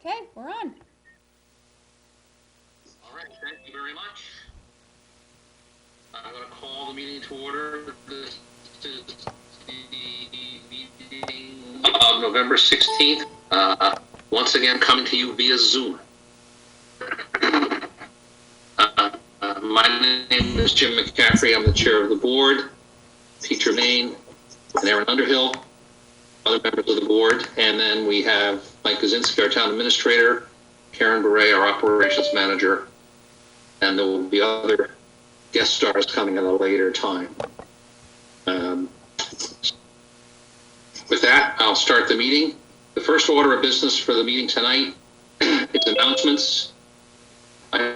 Okay, we're on. All right, thank you very much. I'm going to call the meeting to order. This is the meeting of November 16th. Once again, coming to you via Zoom. My name is Jim McCaffrey. I'm the chair of the board. Peter Main and Aaron Underhill, other members of the board. And then we have Mike Kaczynski, our town administrator, Karen Beret, our operations manager, and there will be other guest stars coming at a later time. With that, I'll start the meeting. The first order of business for the meeting tonight is announcements. I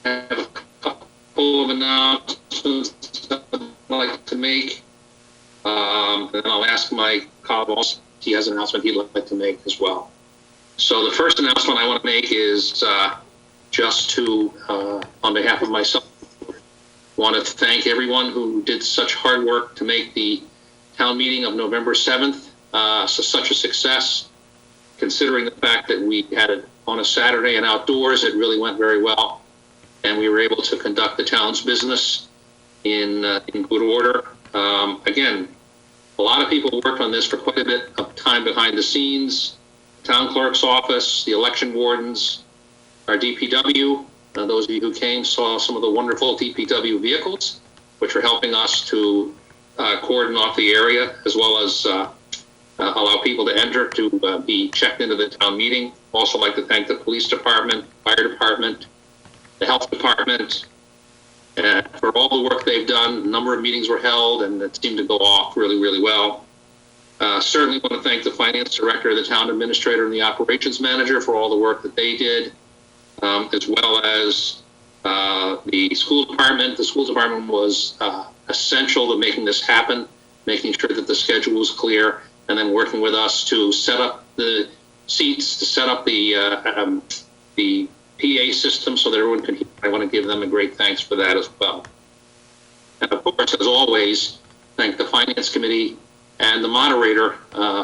have a couple of announcements I'd like to make. And then I'll ask my colleague if he has an announcement he'd like to make as well. So the first announcement I want to make is just to, on behalf of myself, want to thank everyone who did such hard work to make the town meeting of November 7th such a success. Considering the fact that we had it on a Saturday and outdoors, it really went very well. And we were able to conduct the town's business in good order. Again, a lot of people worked on this for quite a bit of time behind the scenes. Town clerk's office, the election wardens, our DPW. Those of you who came saw some of the wonderful DPW vehicles, which are helping us to cordon off the area, as well as allow people to enter to be checked into the town meeting. Also like to thank the police department, fire department, the health department, for all the work they've done. A number of meetings were held, and it seemed to go off really, really well. Certainly want to thank the finance director, the town administrator, and the operations manager for all the work that they did, as well as the school department. The school department was essential to making this happen, making sure that the schedule was clear, and then working with us to set up the seats, to set up the PA system so that everyone can hear. I want to give them a great thanks for that as well. And of course, as always, thank the finance committee and the moderator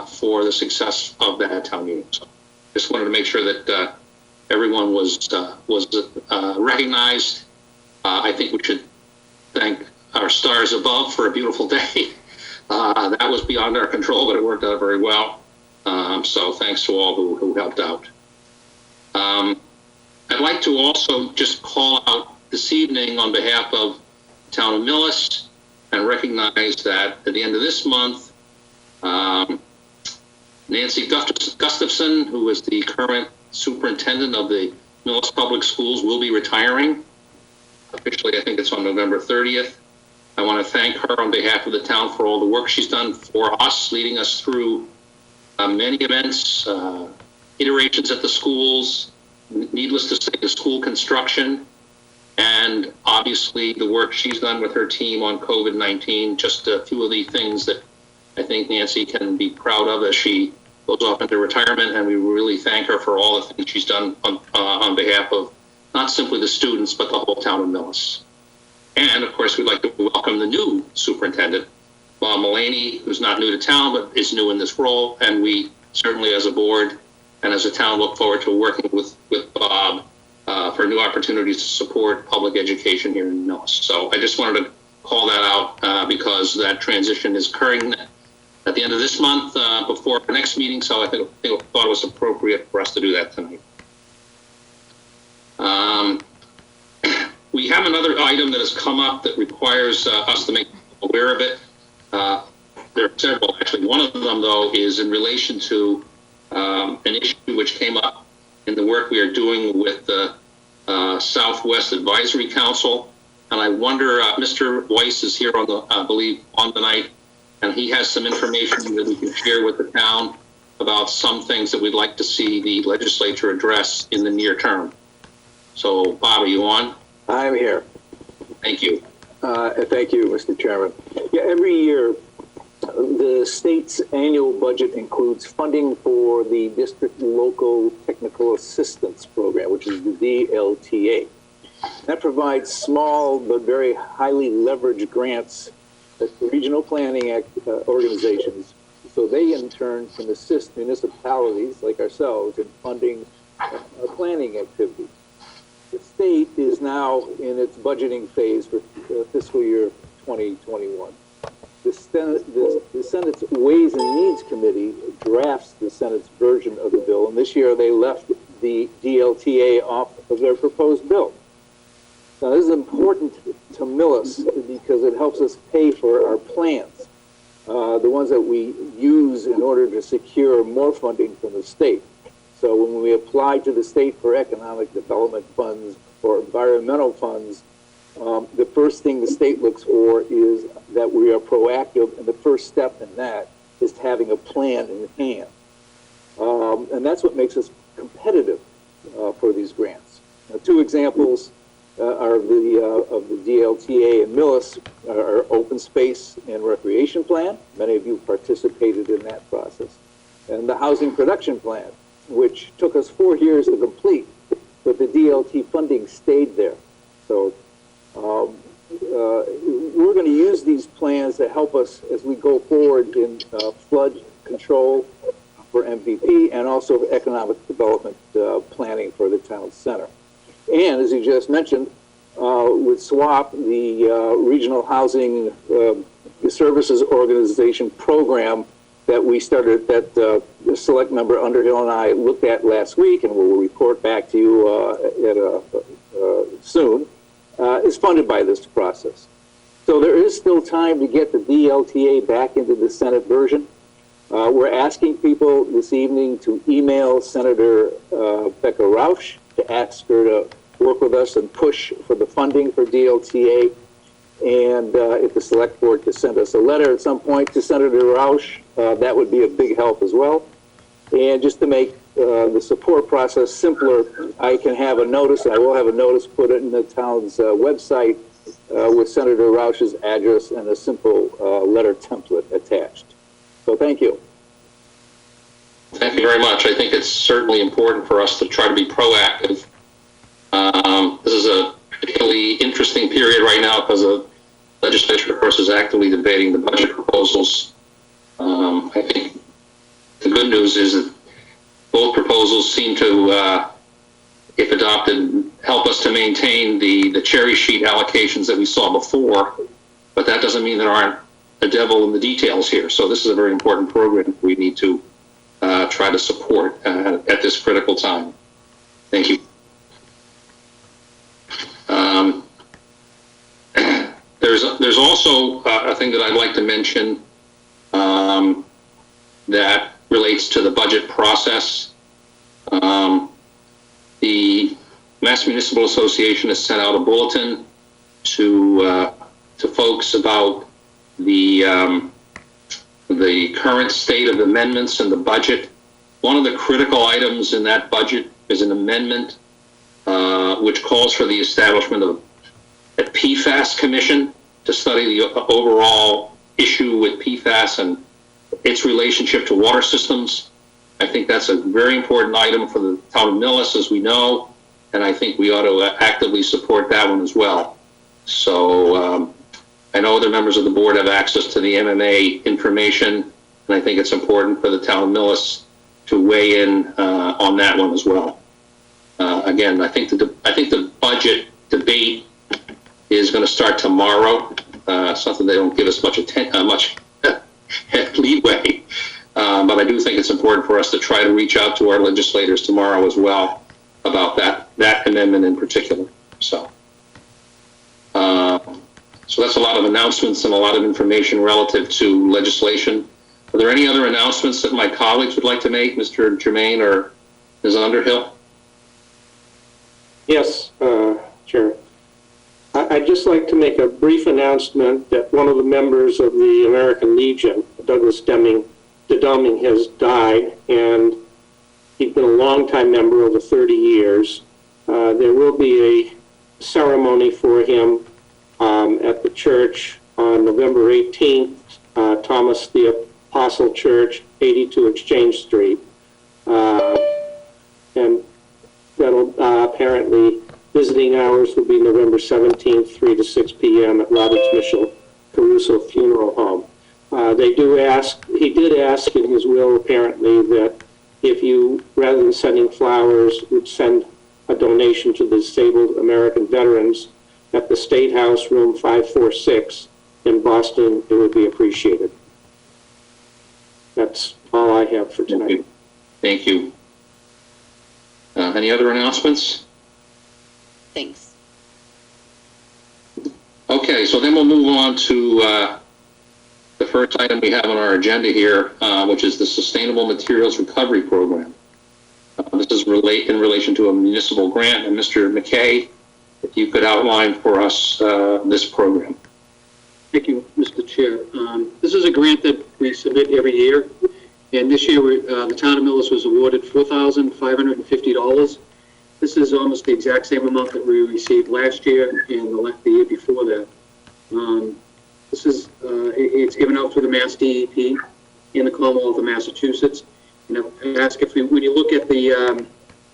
for the success of that town meeting. So just wanted to make sure that everyone was recognized. I think we should thank our stars above for a beautiful day. That was beyond our control, but it worked out very well. So thanks to all who helped out. I'd like to also just call out this evening on behalf of the town of Millis and recognize that at the end of this month, Nancy Gustafson, who is the current superintendent of the Millis Public Schools, will be retiring. Officially, I think it's on November 30th. I want to thank her on behalf of the town for all the work she's done for us, leading us through many events, iterations at the schools, needless to say, the school construction, and obviously the work she's done with her team on COVID-19, just a few of the things that I think Nancy can be proud of as she goes off into retirement, and we really thank her for all the things she's done on behalf of not simply the students, but the whole town of Millis. And of course, we'd like to welcome the new superintendent, Bob Mullaney, who's not new to town, but is new in this role. And we certainly as a board and as a town look forward to working with Bob for new opportunities to support public education here in Millis. So I just wanted to call that out because that transition is occurring at the end of this month before our next meeting. So I thought it was appropriate for us to do that tonight. We have another item that has come up that requires us to make people aware of it. There are several, actually. One of them, though, is in relation to an issue which came up in the work we are doing with the Southwest Advisory Council. And I wonder, Mr. Weiss is here on the, I believe, on the night, and he has some information that we can share with the town about some things that we'd like to see the legislature address in the near term. So, Bob, are you on? I'm here. Thank you. Thank you, Mr. Chairman. Yeah, every year, the state's annual budget includes funding for the District Local Technical Assistance Program, which is the DLTA. That provides small but very highly leveraged grants to regional planning organizations, so they in turn can assist municipalities like ourselves in funding planning activities. The state is now in its budgeting phase for fiscal year 2021. The Senate's Ways and Means Committee drafts the Senate's version of the bill, and this year they left the DLTA off of their proposed bill. Now, this is important to Millis because it helps us pay for our plans, the ones that we use in order to secure more funding from the state. So when we apply to the state for economic development funds or environmental funds, the first thing the state looks for is that we are proactive, and the first step in that is having a plan in hand. And that's what makes us competitive for these grants. Now, two examples are of the DLTA and Millis, our open space and recreation plan. Many of you participated in that process. And the housing production plan, which took us 4 years to complete, but the DLT funding stayed there. So we're going to use these plans to help us as we go forward in flood control for MVP and also economic development planning for the town center. And as you just mentioned, with SWAP, the Regional Housing Services Organization program that we started, that the select member Underhill and I looked at last week, and we'll report back to you soon, is funded by this process. So there is still time to get the DLTA back into the Senate version. We're asking people this evening to email Senator Becca Rausch to ask her to work with us and push for the funding for DLTA. And if the select board could send us a letter at some point to Senator Rausch, that would be a big help as well. And just to make the support process simpler, I can have a notice, I will have a notice put in the town's website with Senator Rausch's address and a simple letter template attached. So thank you. Thank you very much. I think it's certainly important for us to try to be proactive. This is a particularly interesting period right now because the legislature, of course, is actively debating the budget proposals. I think the good news is that both proposals seem to, if adopted, help us to maintain the cherry sheet allocations that we saw before, but that doesn't mean there aren't a devil in the details here. So this is a very important program we need to try to support at this critical time. Thank you. There's also a thing that I'd like to mention that relates to the budget process. The Mass Municipal Association has sent out a bulletin to folks about the current state of amendments in the budget. One of the critical items in that budget is an amendment which calls for the establishment of a PFAS commission to study the overall issue with PFAS and its relationship to water systems. I think that's a very important item for the town of Millis, as we know, and I think we ought to actively support that one as well. So I know other members of the board have access to the MMA information, and I think it's important for the town of Millis to weigh in on that one as well. Again, I think the budget debate is going to start tomorrow. Something they don't give us much leeway, but I do think it's important for us to try to reach out to our legislators tomorrow as well about that amendment in particular. So that's a lot of announcements and a lot of information relative to legislation. Are there any other announcements that my colleagues would like to make, Mr. Germain or Ms. Underhill? Yes, Chair. I'd just like to make a brief announcement that one of the members of the American Legion, Douglas Deming, has died, and he's been a longtime member, over 30 years. There will be a ceremony for him at the church on November 18th, Thomas the Apostle Church, 82 Exchange Street. And that'll apparently, visiting hours will be November 17th, 3 to 6 p.m. at Roberts Mitchell Caruso Funeral Home. He did ask in his will, apparently, that if you, rather than sending flowers, would send a donation to the disabled American veterans at the State House, room 546 in Boston, it would be appreciated. That's all I have for tonight. Thank you. Any other announcements? Thanks. Okay, so then we'll move on to the first item we have on our agenda here, which is the Sustainable Materials Recovery Program. This is in relation to a municipal grant, and Mr. McKay, if you could outline for us this program. Thank you, Mr. Chair. This is a grant that we submit every year, and this year the town of Millis was awarded $4,550. This is almost the exact same amount that we received last year and the year before that. This is it's given out through the Mass DEP in the Commonwealth of Massachusetts. And I ask if when you look at the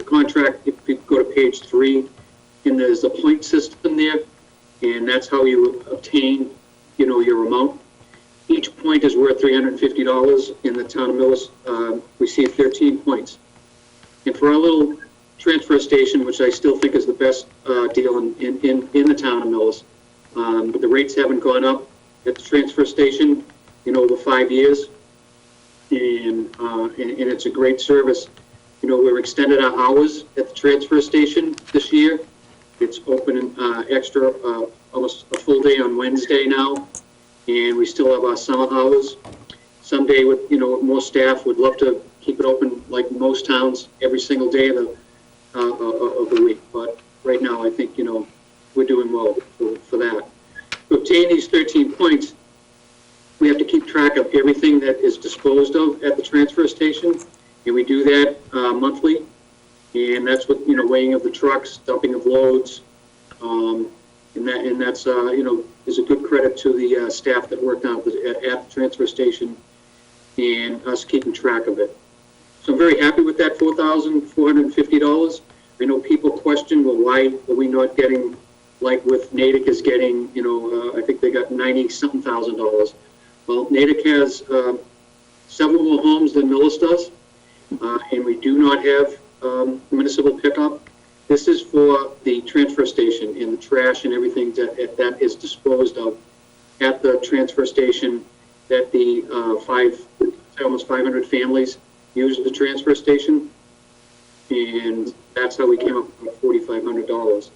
contract, if you go to page 3, and there's a point system there, and that's how you obtain, your amount. Each point is worth $350, and the town of Millis received 13 points. And for our little transfer station, which I still think is the best deal in the town of Millis, but the rates haven't gone up at the transfer station in over 5 years, and it's a great service. We've extended our hours at the transfer station this year. It's open extra, almost a full day on Wednesday now, and we still have our summer hours. Someday, with more staff, would love to keep it open like most towns every single day of the week. But right now, I think we're doing well for that. To obtain these 13 points, we have to keep track of everything that is disposed of at the transfer station, and we do that monthly. And that's what weighing of the trucks, dumping of loads, and that's is a good credit to the staff that worked out at the transfer station and us keeping track of it. So I'm very happy with that $4,450. I know people question, well, why are we not getting like with Natick is getting, I think they got $90-something thousand. Well, Natick has several more homes than Millis does, and we do not have municipal pickup. This is for the transfer station and the trash and everything that is disposed of at the transfer station that the almost 500 families use the transfer station, and that's how we came up with $4,500.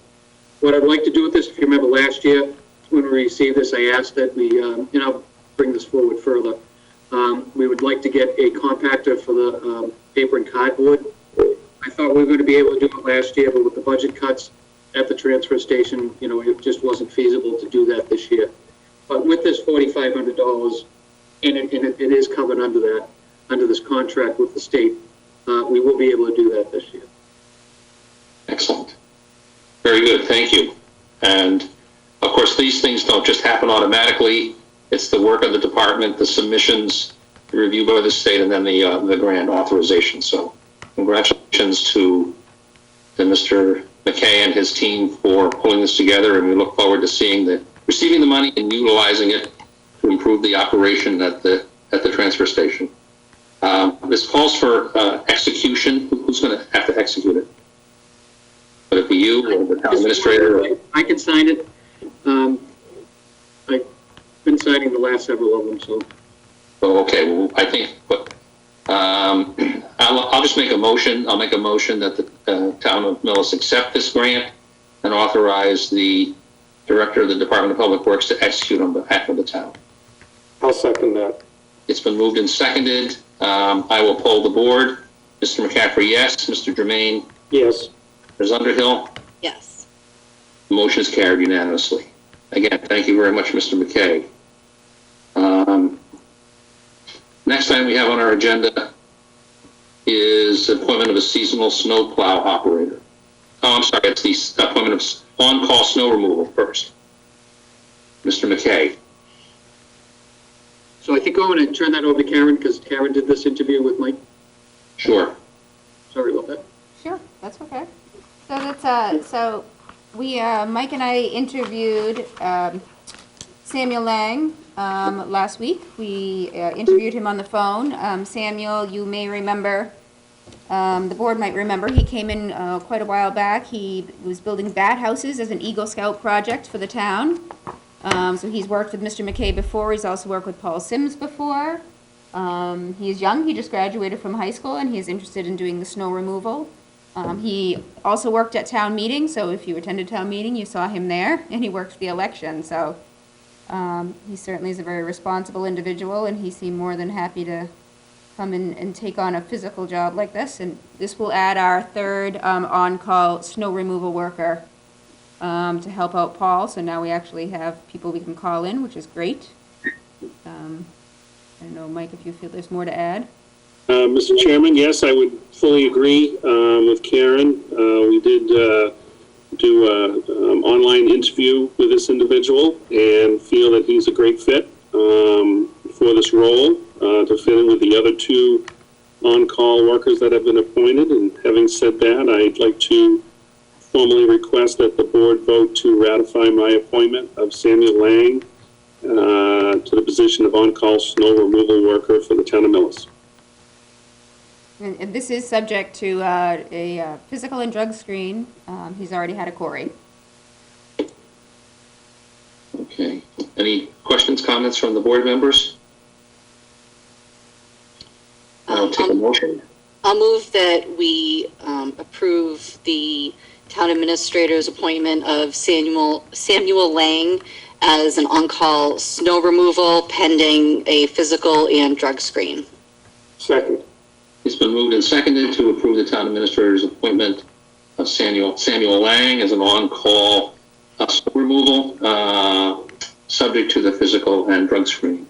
What I'd like to do with this, if you remember last year when we received this, I asked that we, I'll bring this forward further. We would like to get a compactor for the paper and cardboard. I thought we were going to be able to do it last year, but with the budget cuts at the transfer station, it just wasn't feasible to do that this year. But with this $4,500, and it is covered under this contract with the state, we will be able to do that this year. Excellent. Very good. Thank you. And of course, these things don't just happen automatically. It's the work of the department, the submissions, the review by the state, and then the grant authorization. So congratulations to Mr. McKay and his team for pulling this together, and we look forward to receiving the money and utilizing it to improve the operation at the transfer station. This calls for execution. Who's going to have to execute it? Would it be you or the town administrator? I can sign it. I've been signing the last several of them, so. Oh, okay. Well, I think, I'll just make a motion. I'll make a motion that the town of Millis accept this grant and authorize the director of the Department of Public Works to execute on behalf of the town. I'll second that. It's been moved and seconded. I will poll the board. Mr. McCaffrey, yes. Mr. Germain? Yes. Ms. Underhill? Yes. The motion is carried unanimously. Again, thank you very much, Mr. McKay. Next item we have on our agenda is appointment of a seasonal snow plow operator. Oh, I'm sorry, it's the appointment of on-call snow removal first. Mr. McKay. So I think I'm going to turn that over to Karen, because Karen did this interview with Mike. Sure. Sorry about that. Sure, that's okay. So that's so we Mike and I interviewed Samuel Lang last week. We interviewed him on the phone. Samuel, you may remember, The board might remember, he came in quite a while back. He was building bat houses as an Eagle Scout project for the town. So he's worked with Mr. McKay before. He's also worked with Paul Sims before. He is young. He just graduated from high school, and he is interested in doing the snow removal. He also worked at town meeting, so if you attended town meeting, you saw him there, and he worked the election. So he certainly is a very responsible individual, and he seemed more than happy to come in and take on a physical job like this. And this will add our third on-call snow removal worker to help out Paul. So now we actually have people we can call in, which is great. I don't know, Mike, if you feel there's more to add. Mr. Chairman, yes, I would fully agree with Karen. We did do an online interview with this individual and feel that he's a great fit for this role to fit in with the other two on-call workers that have been appointed. And having said that, I'd like to formally request that the board vote to ratify my appointment of Samuel Lang to the position of on-call snow removal worker for the town of Millis. And this is subject to a physical and drug screen. He's already had a query. Okay. Any questions, comments from the board members? I'll take a motion. I'll move that we approve the town administrator's appointment of Samuel Lang as an on-call snow removal pending a physical and drug screen. Second. It's been moved and seconded to approve the town administrator's appointment of Samuel Lang as an on-call snow removal, subject to the physical and drug screening.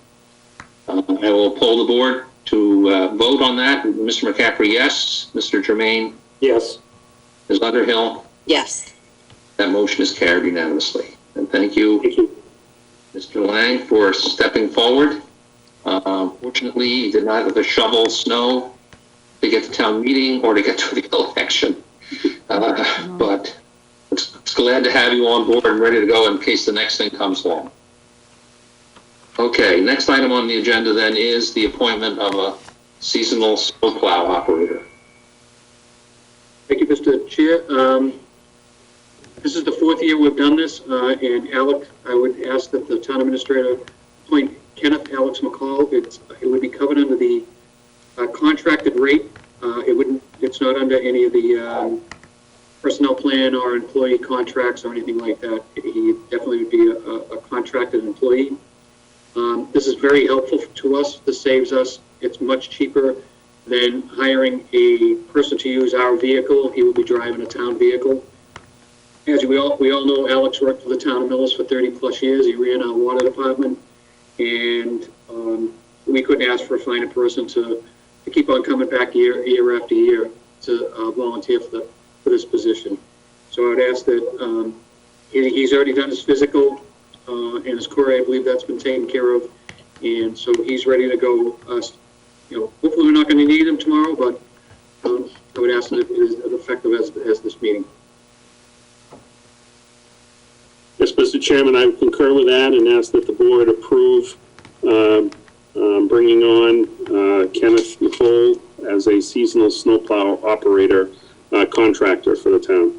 I will poll the board to vote on that. Mr. McCaffrey, yes. Mr. Germain? Yes. Ms. Underhill? Yes. That motion is carried unanimously. And thank you, Mr. Lang, for stepping forward. Fortunately, he did not have to shovel snow to get to town meeting or to get to the election. But it's glad to have you on board and ready to go in case the next thing comes along. Okay, next item on the agenda then is the appointment of a seasonal snowplow operator. Thank you, Mr. Chair. This is the fourth year we've done this, and Alec, I would ask that the town administrator appoint Kenneth Alex McCall. It would be covered under the contracted rate. It's not under any of the personnel plan or employee contracts or anything like that. He definitely would be a contracted employee. This is very helpful to us. This saves us. It's much cheaper than hiring a person to use our vehicle. He will be driving a town vehicle. As we all know, Alex worked for the town of Millis for 30 plus years. He ran our water department, and we couldn't ask for a finer person to keep on coming back year after year to volunteer for this position. So I would ask that he's already done his physical and his query. I believe that's been taken care of, and so he's ready to go. Hopefully we're not going to need him tomorrow, but I would ask that it is as effective as this meeting. Yes, Mr. Chairman, I concur with that and ask that the board approve bringing on Kenneth McCall as a seasonal snowplow operator contractor for the town.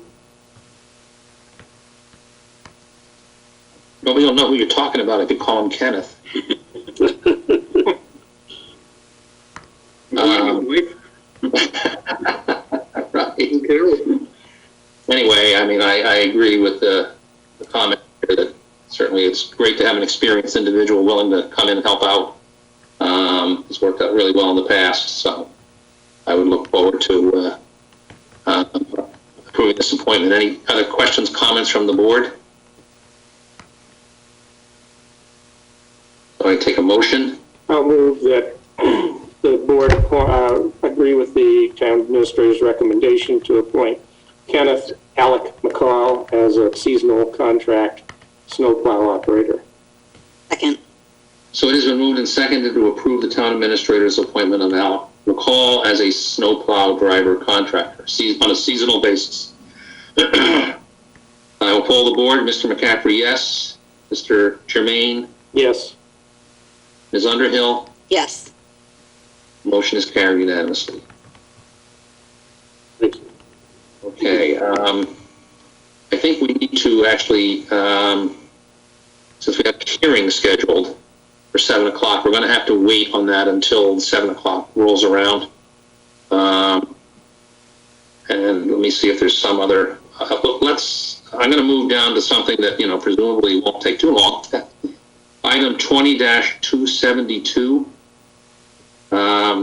Nobody will know who you're talking about if you call him Kenneth. Right. Anyway, I mean, I agree with the comment here that certainly it's great to have an experienced individual willing to come in and help out. It's worked out really well in the past, so I would look forward to approving this appointment. Any other questions, comments from the board? So I take a motion. I'll move that the board agree with the town administrator's recommendation to appoint Kenneth Alec McCall as a seasonal contract snowplow operator. Second. So it has been moved and seconded to approve the town administrator's appointment of Alec McCall as a snowplow driver contractor on a seasonal basis. I will poll the board. Mr. McCaffrey, yes. Mr. Germain? Yes. Ms. Underhill? Yes. Motion is carried unanimously. Okay, I think we need to actually, since we have a hearing scheduled for 7 o'clock, we're going to have to wait on that until 7 o'clock rolls around. And let me see if there's some other, I'm going to move down to something that, presumably won't take too long. Item 20-272.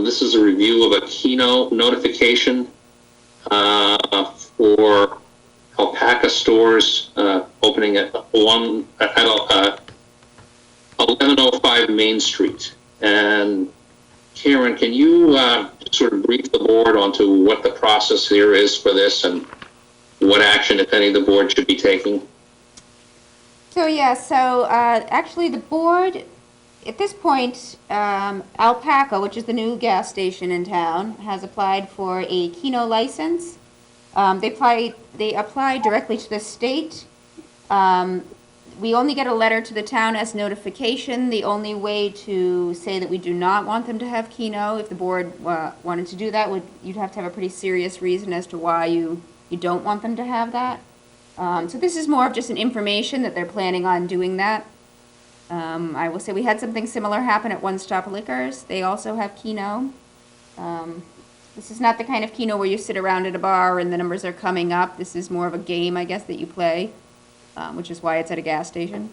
This is a review of a KENO notification for Alpaca stores opening at 1105 Main Street. And Karen, can you sort of brief the board onto what the process here is for this and what action, if any, the board should be taking? So actually the board, at this point, Alpaca, which is the new gas station in town, has applied for a KENO license. They applied directly to the state. We only get a letter to the town as notification. The only way to say that we do not want them to have KENO, if the board wanted to do that, you'd have to have a pretty serious reason as to why you don't want them to have that. So this is more of just an information that they're planning on doing that. I will say we had something similar happen at One Stop Liquors. They also have KENO. This is not the kind of KENO where you sit around at a bar and the numbers are coming up. This is more of a game, I guess, that you play, which is why it's at a gas station.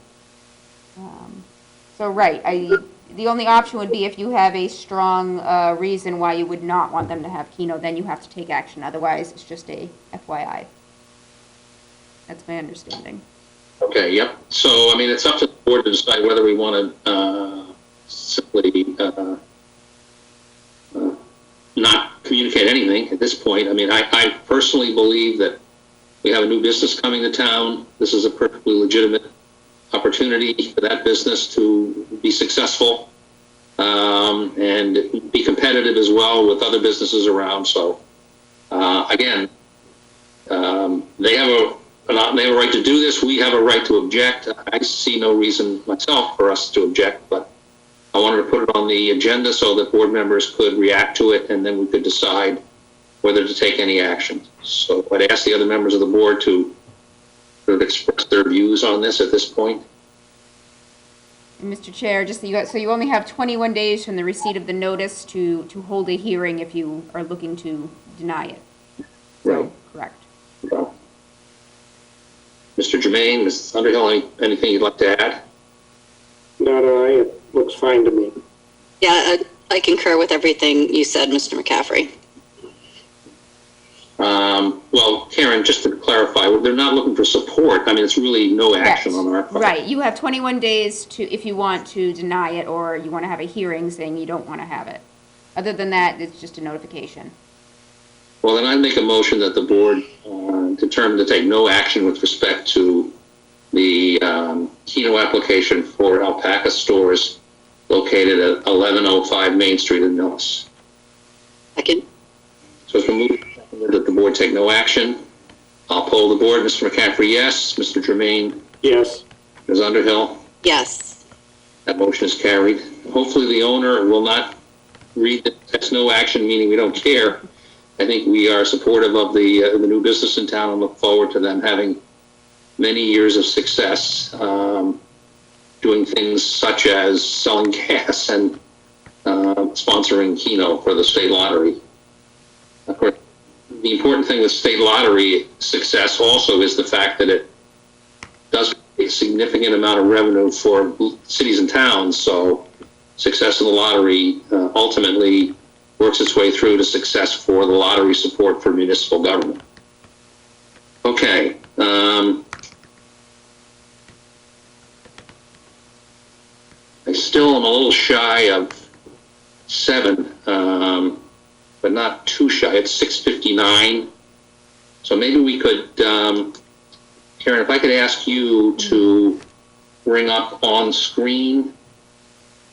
The only option would be if you have a strong reason why you would not want them to have KENO, then you have to take action. Otherwise, it's just a FYI. That's my understanding. Okay, yep. So, it's up to the board to decide whether we want to simply not communicate anything at this point. I personally believe that we have a new business coming to town. This is a perfectly legitimate opportunity for that business to be successful and be competitive as well with other businesses around. So, again, they have a right to do this. We have a right to object. I see no reason myself for us to object, but I wanted to put it on the agenda so that board members could react to it, and then we could decide whether to take any action. So I'd ask the other members of the board to sort of express their views on this at this point. Mr. Chair, so you only have 21 days from the receipt of the notice to hold a hearing if you are looking to deny it. So, right. Correct. Well, Mr. Germain, Mrs. Underhill, anything you'd like to add? Not I. It looks fine to me. Yeah, I concur with everything you said, Mr. McCaffrey. Well, Karen, just to clarify, they're not looking for support. It's really no action on our part. Right. You have 21 days if you want to deny it or you want to have a hearing saying you don't want to have it. Other than that, it's just a notification. Well, then I'd make a motion that the board determine to take no action with respect to the KENO application for Alpaca stores located at 1105 Main Street in Millis. Second. So it's been moved that the board take no action. I'll poll the board. Mr. McCaffrey, yes. Mr. Germain? Yes. Ms. Underhill? Yes. That motion is carried. Hopefully the owner will not read that that's no action, meaning we don't care. I think we are supportive of the new business in town and look forward to them having many years of success doing things such as selling gas and sponsoring KENO for the state lottery. Of course, the important thing with state lottery success also is the fact that it does a significant amount of revenue for cities and towns. So success in the lottery ultimately works its way through to success for the lottery support for municipal government. Okay. I still am a little shy of 7, but not too shy. It's 6:59. So maybe we could, Karen, if I could ask you to bring up on screen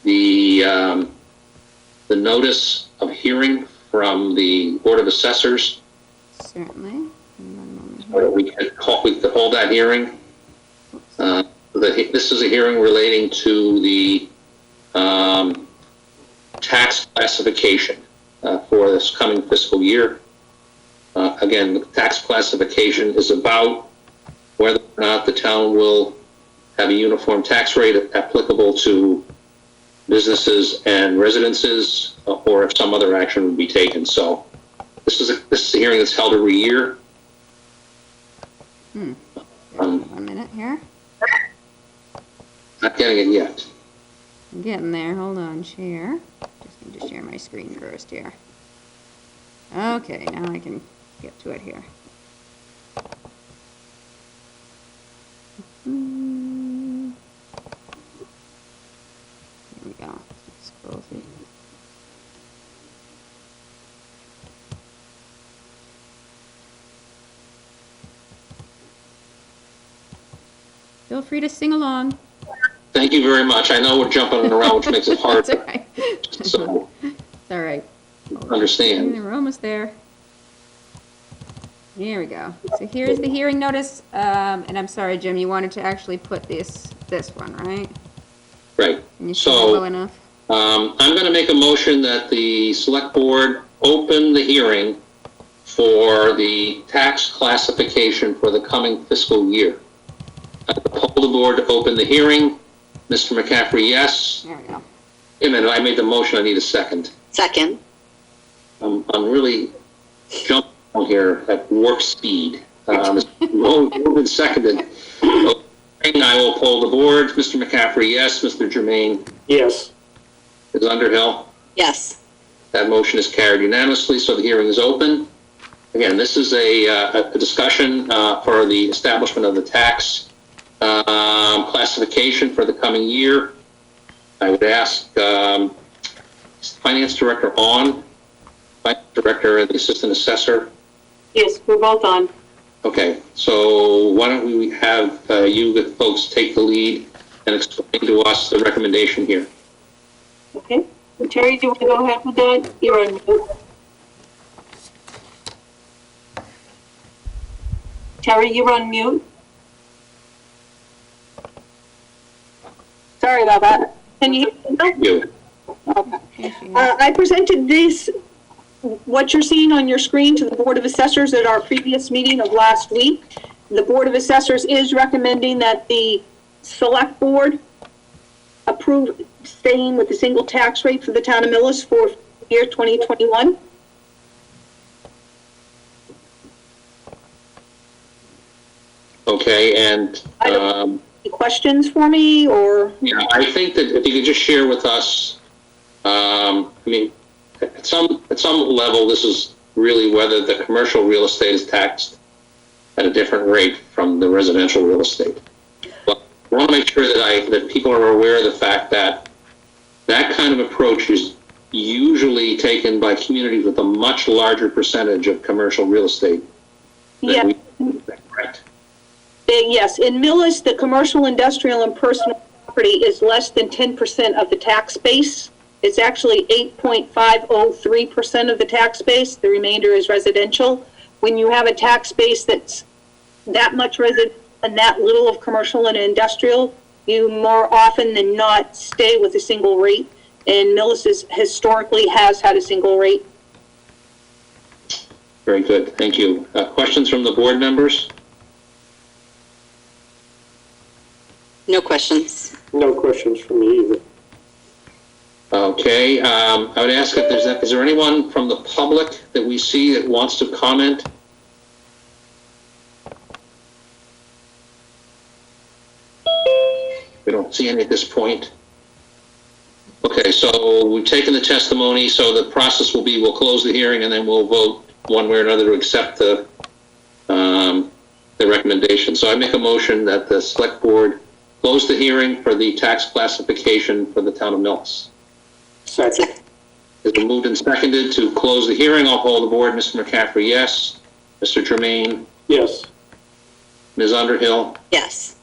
the notice of hearing from the Board of Assessors. Certainly. We could hold that hearing. This is a hearing relating to the tax classification for this coming fiscal year. Again, the tax classification is about whether or not the town will have a uniform tax rate applicable to businesses and residences, or if some other action would be taken. So this is a hearing that's held every year. One minute here. Not getting it yet. I'm getting there. Hold on, share. Just need to share my screen first here. Okay, now I can get to it here. Here we go. Scroll through. Feel free to sing along. Thank you very much. I know we're jumping around, which makes it hard. That's all right. So It's all right. understand. We're almost there. Here we go. So here's the hearing notice, and I'm sorry, Jim, you wanted to actually put this one, right? Right. Can you see that well So enough? I'm going to make a motion that the select board open the hearing for the tax classification for the coming fiscal year. I poll the board to open the hearing. Mr. McCaffrey, yes. There we go. Wait a minute, I made the motion, I need a second. Second. I'm really jumping on here at warp speed. Moved and seconded. I will poll the board. Mr. McCaffrey, yes. Mr. Jermaine, Yes. Ms. Underhill. Yes. That motion is carried unanimously, so the hearing is open. Again, this is a discussion for the establishment of the tax classification for the coming year. I would ask Finance Director Finance Director and the Assistant Assessor. Yes, we're both on. Okay, so why don't we have you folks take the lead and explain to us the recommendation here. Okay. Terry, do you want to go ahead with that? You're on mute. Terry, you're on mute. Sorry about that. Can you hear me? You. Okay. I presented this, what you're seeing on your screen, to the Board of Assessors at our previous meeting of last week. The Board of Assessors is recommending that the Select Board approve staying with the single tax rate for the town of Millis for year 2021. Okay, and Any questions for me, or? yeah, I think that if you could just share with us, I mean, at some level, this is really whether the commercial real estate is taxed at a different rate from the residential real estate. But I want to make sure that people are aware of the fact that that kind of approach is usually taken by communities with a much larger percentage of commercial real estate. Yeah. Correct. Yes, in Millis, the commercial, industrial, and personal property is less than 10% of the tax base. It's actually 8.503% of the tax base. The remainder is residential. When you have a tax base that's that much residential and that little of commercial and industrial, you more often than not stay with a single rate. And Millis historically has had a single rate. Very good, thank you. Questions from the board members? No questions. No questions from me either. Okay, I would ask if is there anyone from the public that we see that wants to comment? We don't see any at this point. Okay, so we've taken the testimony, so the process will be, we'll close the hearing and then we'll vote one way or another to accept the recommendation. So I make a motion that the select board close the hearing for the tax classification for the town of Millis. Second. It's been moved and seconded to close the hearing. I'll hold the board. Mr. McCaffrey, yes. Mr. Jermaine? Yes. Ms. Underhill? Yes.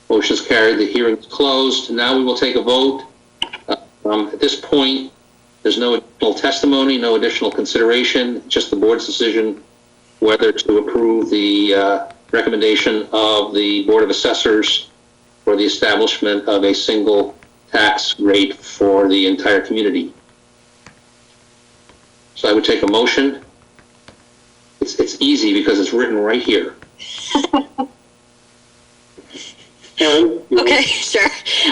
Motion's carried. The hearing is closed. Now we will take a vote. At this point, there's no additional testimony, no additional consideration, just the board's decision whether to approve the recommendation of the Board of Assessors for the establishment of a single tax rate for the entire community. So I would take a motion. It's easy because it's written right here. Karen? Okay, sure.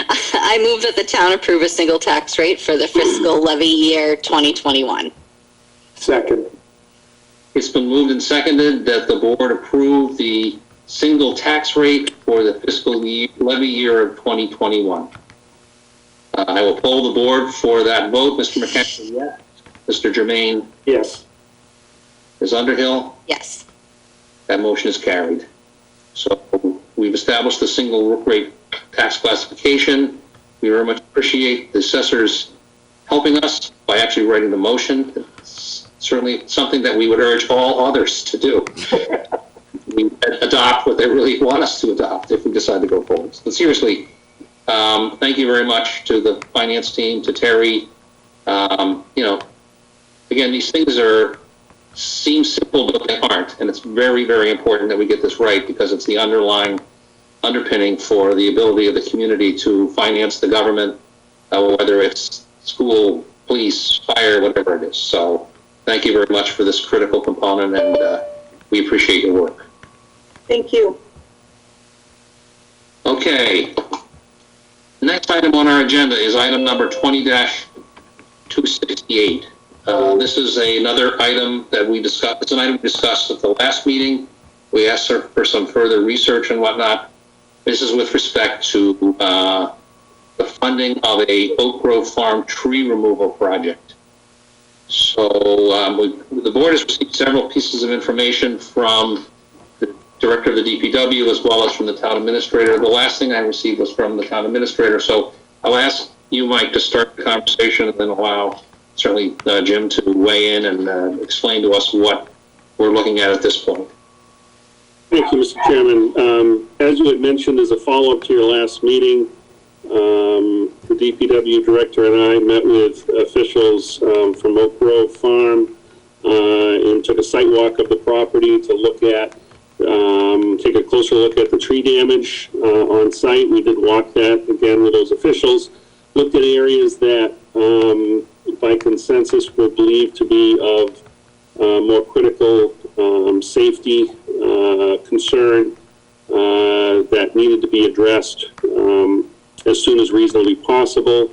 I move that the town approve a single tax rate for the fiscal levy year 2021. Second. It's been moved and seconded that the board approve the single tax rate for the fiscal levy year of 2021. I will poll the board for that vote. Mr. McKenzie, yes. Mr. Germain? Yes. Ms. Underhill? Yes. That motion is carried. So we've established the single rate tax classification. We very much appreciate the assessors helping us by actually writing the motion. It's certainly something that we would urge all others to do. We adopt what they really want us to adopt if we decide to go forward. But seriously, thank you very much to the finance team, to Terry. Again, these things seem simple, but they aren't. And it's very, very important that we get this right because it's the underpinning for the ability of the community to finance the government, whether it's school, police, fire, whatever it is. So thank you very much for this critical component, and we appreciate your work. Thank you. Okay. The next item on our agenda is item number 20-268. This is another item that we discussed. It's an item we discussed at the last meeting. We asked for some further research and whatnot. This is with respect to the funding of a Oak Grove Farm tree removal project. So the board has received several pieces of information from the director of the DPW as well as from the town administrator. The last thing I received was from the town administrator. So I'll ask you, Mike, to start the conversation and then allow certainly Jim to weigh in and explain to us what we're looking at this point. Thank you, Mr. Chairman. As you had mentioned, as a follow-up to your last meeting, the DPW director and I met with officials from Oak Grove Farm and took a site walk of the property to look at, take a closer look at the tree damage on site. We did walk that again with those officials, looked at areas that by consensus were believed to be of more critical safety concern that needed to be addressed as soon as reasonably possible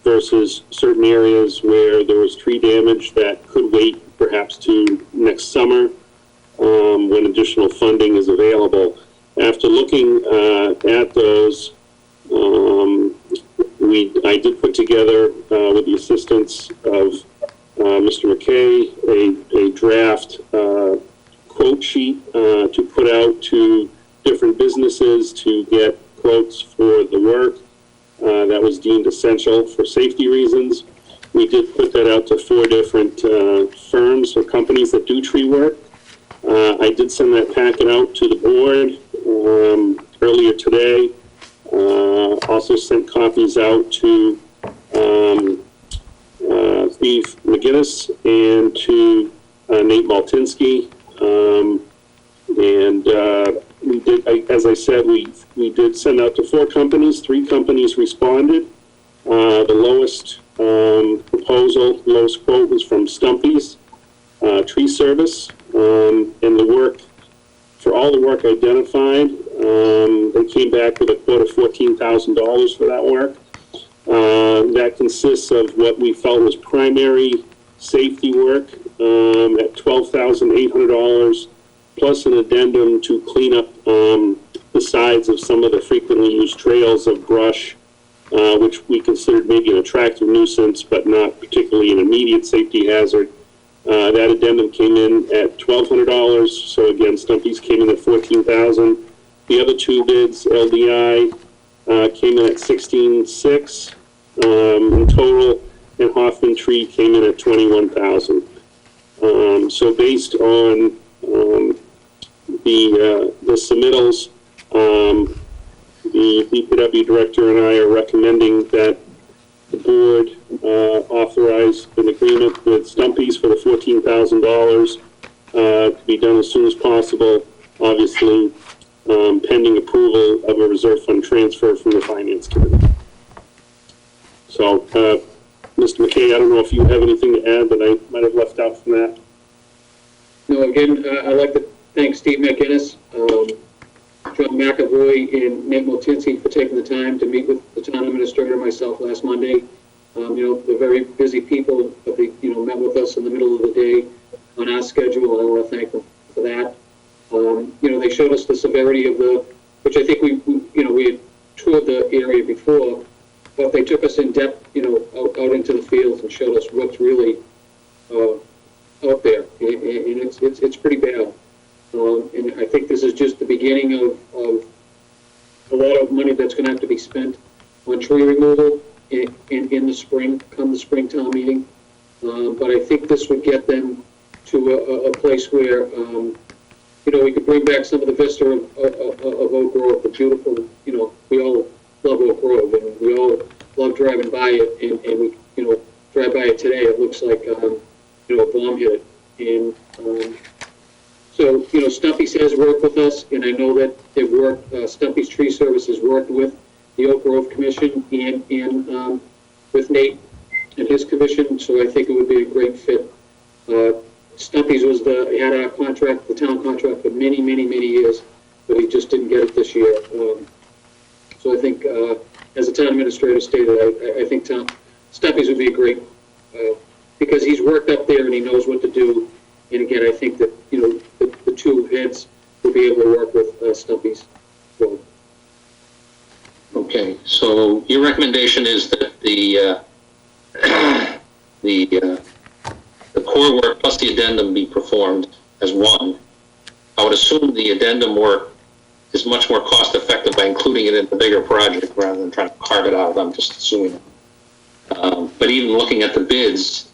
versus certain areas where there was tree damage that could wait perhaps to next summer when additional funding is available. After looking at those, I did put together, with the assistance of Mr. McKay, a draft quote sheet to put out to different businesses to get quotes for the work that was deemed essential for safety reasons. We did put that out to 4 different firms or companies that do tree work. I did send that packet out to the board earlier today. Also sent copies out to Steve McGinnis and to Nate Maltinsky. We did, as I said, we did send out to 4 companies. 3 companies responded. The lowest proposal, lowest quote was from Stumpy's Tree Service. And the work, for all the work identified, they came back with a quote of $14,000 for that work. That consists of what we felt was primary safety work at $12,800, plus an addendum to clean up the sides of some of the frequently used trails of brush, which we considered maybe an attractive nuisance, but not particularly an immediate safety hazard. That addendum came in at $1,200, so again, Stumpy's came in at $14,000. The other 2 bids, LDI, came in at $16,600 in total, and Hoffman Tree came in at $21,000. So based on the submittals, the DPW director and I are recommending that the board authorize an agreement with Stumpy's for the $14,000 to be done as soon as possible, obviously pending approval of a reserve fund transfer from the finance committee. So, Mr. McKay, I don't know if you have anything to add that I might have left out from that. No, again, I'd like to thank Steve McInnes, John McAvoy, and Nick Motinsi for taking the time to meet with the town administrator and myself last Monday. They're very busy people, but they, met with us in the middle of the day on our schedule, and I want to thank them for that. They showed us the severity of which I think we had toured the area before, but they took us in depth, out into the fields and showed us what's really out there, and it's pretty bad. And I think this is just the beginning of a lot of money that's going to have to be spent on tree removal in the spring, come the spring town meeting. But I think this would get them to a place where, we could bring back some of the vista of Oak Grove, the beautiful, we all love Oak Grove, and we all love driving by it, and we, drive by it today, it looks like, a bomb hit it. And so, Stumpy's has worked with us, and I know that they've worked, Stumpy's Tree Service has worked with the Oak Grove Commission and with Nate and his commission, so I think it would be a great fit. Stumpy's had our contract, the town contract, for many, many, many years, but he just didn't get it this year. So I think, as the town administrator stated, I think Stumpy's would be a great, because he's worked up there and he knows what to do. And again, I think that, the two heads will be able to work with Stumpy's. So. Okay, so your recommendation is that the core work plus the addendum be performed as one. I would assume the addendum work is much more cost effective by including it in the bigger project rather than trying to carve it out. I'm just assuming. But even looking at the bids,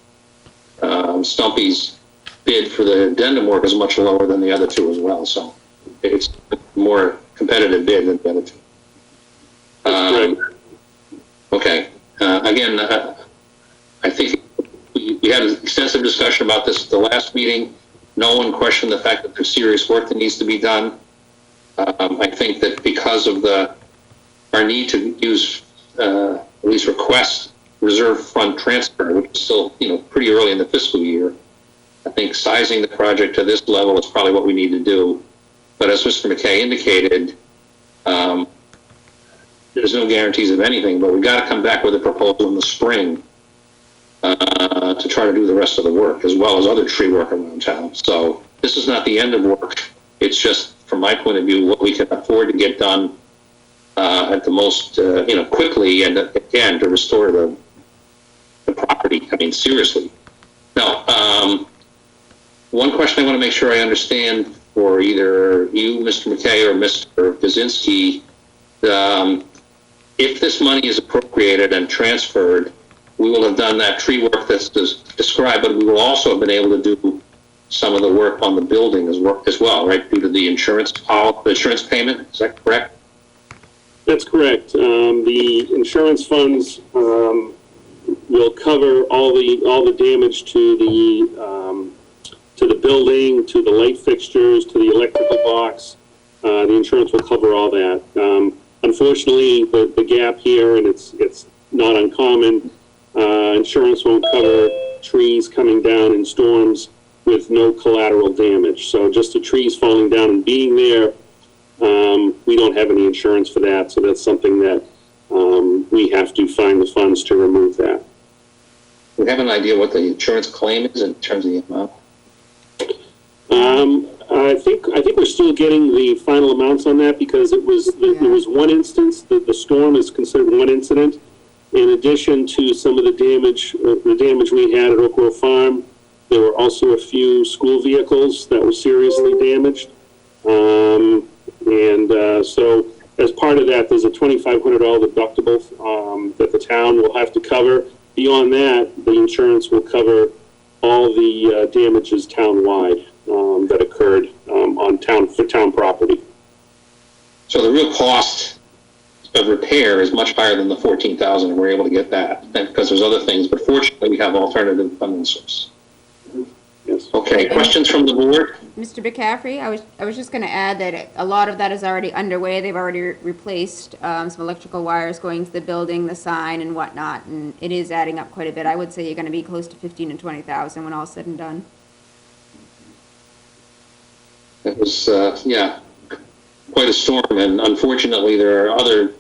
Stumpy's bid for the addendum work is much lower than the other two as well. So it's a more competitive bid than the other two. Okay. Again, I think we had an extensive discussion about this at the last meeting. No one questioned the fact that there's serious work that needs to be done. I think that because of our need to use, at least request reserve fund transfer, which is still, pretty early in the fiscal year, I think sizing the project to this level is probably what we need to do. But as Mr. McKay indicated, there's no guarantees of anything, but we've got to come back with a proposal in the spring to try to do the rest of the work, as well as other tree work around town. So this is not the end of work. It's just, from my point of view, what we can afford to get done at the most, quickly, and again, to restore the property. I mean, seriously. Now, one question I want to make sure I understand for either you, Mr. McKay, or Mr. Kaczynski, if this money is appropriated and transferred, we will have done that tree work that's described, but we will also have been able to do some of the work on the building as well, right, due to the insurance payment. Is that correct? That's correct. The insurance funds will cover all the damage to the building, to the light fixtures, to the electrical box. The insurance will cover all that. Unfortunately, the gap here, and it's not uncommon, insurance won't cover trees coming down in storms with no collateral damage. So just the trees falling down and being there, we don't have any insurance for that. So that's something that we have to find the funds to remove that. We have an idea what the insurance claim is in terms of the amount? I think we're still getting the final amounts on that because it was one instance. The storm is considered one incident. In addition to some of the damage we had at Oak Grove Farm, there were also a few school vehicles that were seriously damaged. So as part of that, there's a $2,500 deductible that the town will have to cover. Beyond that, the insurance will cover all the damages town-wide that occurred for town property. So the real cost of repair is much higher than the $14,000, and we're able to get that because there's other things. But fortunately, we have alternative funding source. Yes. Okay. Questions from the board? Mr. McCaffrey, I was just going to add that a lot of that is already underway. They've already replaced some electrical wires going to the building, the sign, and whatnot, and it is adding up quite a bit. I would say you're going to be close to $15,000 to $20,000 when all's said and done. It was, yeah, quite a storm, and unfortunately, there are other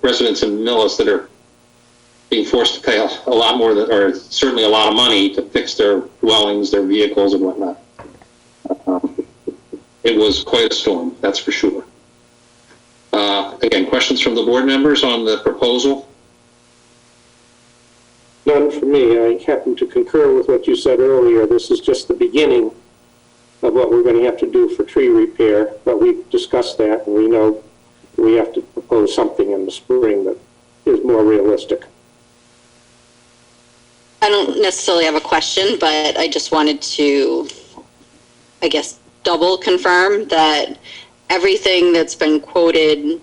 residents in Millis that are being forced to pay a lot more than, or certainly a lot of money to fix their dwellings, their vehicles, and whatnot. It was quite a storm, that's for sure. Again, questions from the board members on the proposal? None for me. I happen to concur with what you said earlier. This is just the beginning of what we're going to have to do for tree repair, but we've discussed that, and we know we have to propose something in the spring that is more realistic. I don't necessarily have a question, but I just wanted to, I guess, double confirm that everything that's been quoted,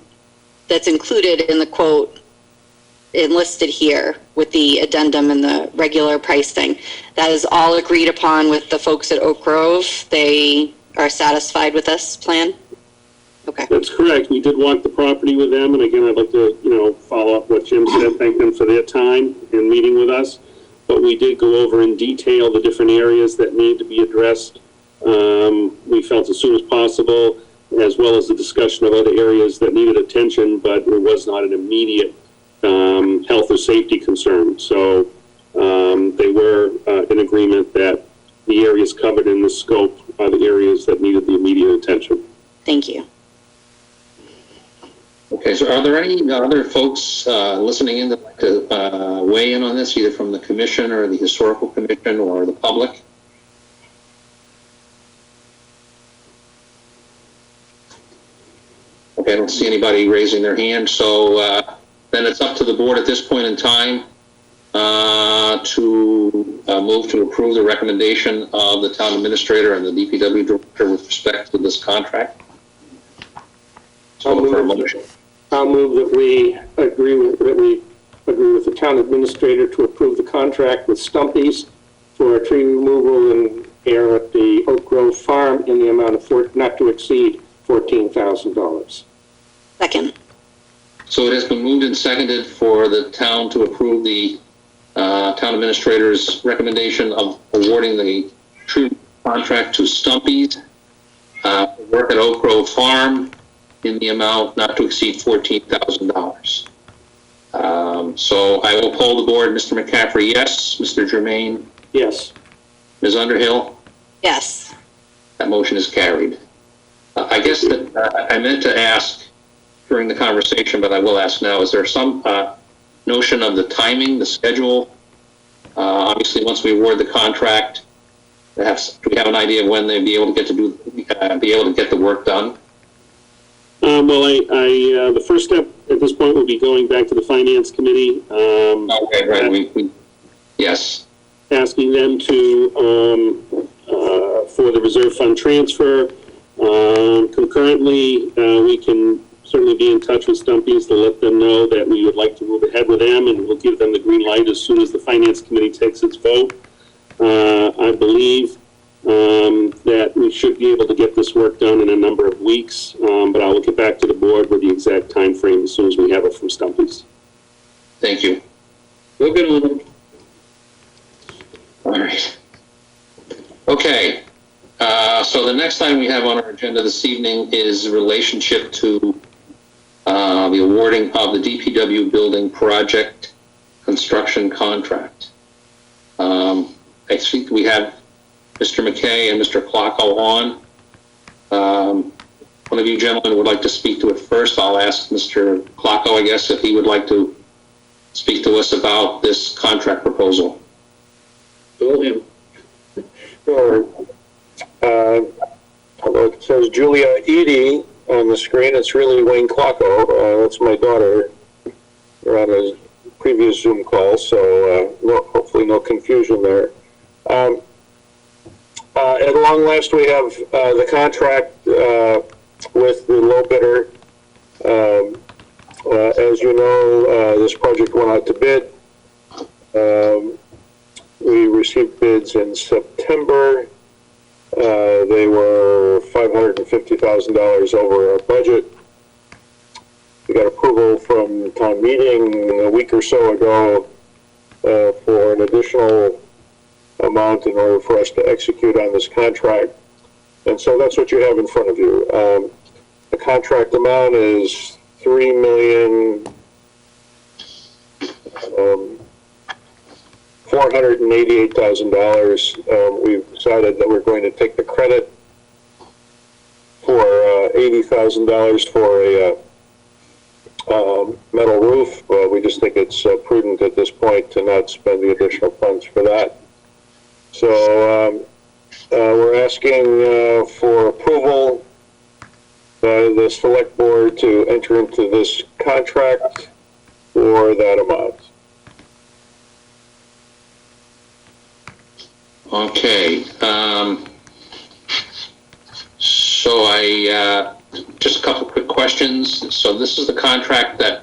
that's included in the quote enlisted here with the addendum and the regular pricing, that is all agreed upon with the folks at Oak Grove. They are satisfied with this plan? Okay. That's correct. We did walk the property with them, and again, I'd like to, follow up what Jim said, thank them for their time in meeting with us. But we did go over in detail the different areas that need to be addressed. We felt as soon as possible, as well as the discussion of other areas that needed attention, but it was not an immediate health or safety concern. So they were in agreement that the areas covered in the scope are the areas that needed the immediate attention. Thank you. Okay, so are there any other folks listening in that like to weigh in on this, either from the commission or the historical commission or the public? Okay, I don't see anybody raising their hand, so then it's up to the board at this point in time to move to approve the recommendation of the town administrator and the DPW director with respect to this contract. So for a motion. I'll move that we agree with the town administrator to approve the contract with Stumpy's for tree removal and care at the Oak Grove Farm in the amount of not to exceed $14,000. Second. So it has been moved and seconded for the town to approve the town administrator's recommendation of awarding the tree contract to Stumpy's for work at Oak Grove Farm in the amount not to exceed $14,000. So I will poll the board. Mr. McCaffrey, yes. Mr. Germain? Yes. Ms. Underhill? Yes. That motion is carried. I guess that I meant to ask during the conversation, but I will ask now, is there some notion of the timing, the schedule? Obviously, once we award the contract, do we have an idea of when they'd be able to get the work done? Well, the first step at this point would be going back to the finance committee. Okay, right. Yes. Asking them to for the reserve fund transfer. Concurrently, we can certainly be in touch with Stumpy's to let them know that we would like to move ahead with them, and we'll give them the green light as soon as the finance committee takes its vote. I believe that we should be able to get this work done in a number of weeks, but I will get back to the board with the exact time frame as soon as we have it from Stumpy's. Thank you. Moving on. All right. Okay. So the next item we have on our agenda this evening is relationship to the awarding of the DPW building project construction contract. I think we have Mr. McKay and Mr. Klockow on. One of you gentlemen would like to speak to it first. I'll ask Mr. Klockow, I guess, if he would like to speak to us about this contract proposal. Bill him. Sure. Although it says Julia Edie on the screen, it's really Wayne Klockow. That's my daughter. We're on a previous Zoom call, so hopefully no confusion there. At long last, we have the contract with the low bidder. As you know, this project went out to bid. We received bids in September. They were $550,000 over our budget. We got approval from town meeting a week or so ago for an additional amount in order for us to execute on this contract. And so that's what you have in front of you. The contract amount is $3,488,000. We've decided that we're going to take the credit for $80,000 for a metal roof. We just think it's prudent at this point to not spend the additional funds for that. So we're asking for approval by the select board to enter into this contract for that amount. Okay. So just a couple quick questions. So this is the contract that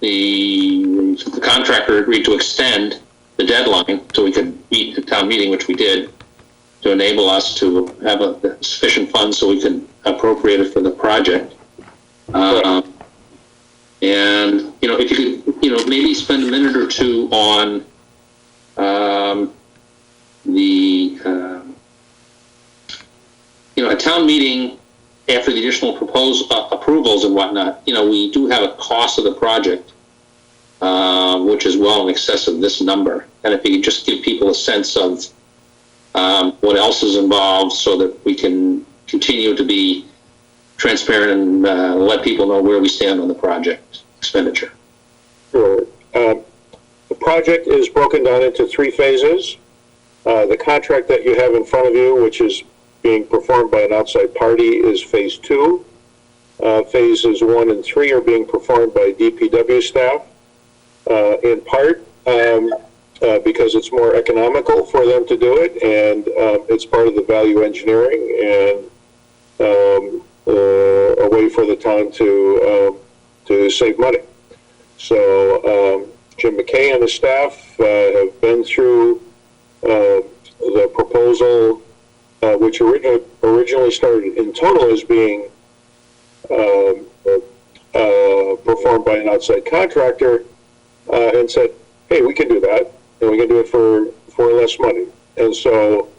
the contractor agreed to extend the deadline so we could meet the town meeting, which we did, to enable us to have sufficient funds so we can appropriate it for the project. And, if you could, maybe spend a minute or two on a town meeting after the additional approvals and whatnot, we do have a cost of the project, which is well in excess of this number. And if you could just give people a sense of what else is involved so that we can continue to be transparent and let people know where we stand on the project expenditure. Sure. The project is broken down into 3 phases. The contract that you have in front of you, which is being performed by an outside party, is phase 2. Phases 1 and 3 are being performed by DPW staff, in part because it's more economical for them to do it, and it's part of the value engineering and a way for the town to save money. So Jim McKay and the staff have been through the proposal, which originally started in total as being performed by an outside contractor, and said, hey, we can do that, and we can do it for less money. And so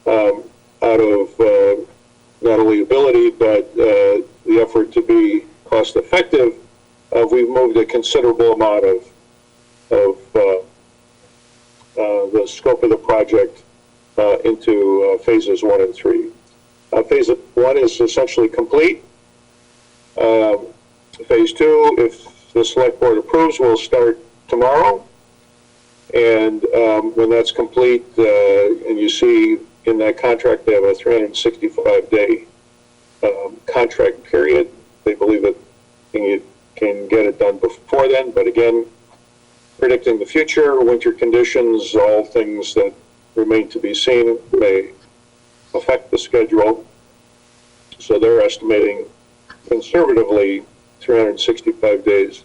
out of not only ability, but the effort to be cost effective, we've moved a considerable amount of the scope of the project into phases 1 and 3. Phase 1 is essentially complete. Phase 2, if the select board approves, will start tomorrow. And when that's complete, and you see in that contract they have a 365-day contract period. They believe that you can get it done before then, but again, predicting the future, winter conditions, all things that remain to be seen may affect the schedule. So they're estimating conservatively 365 days.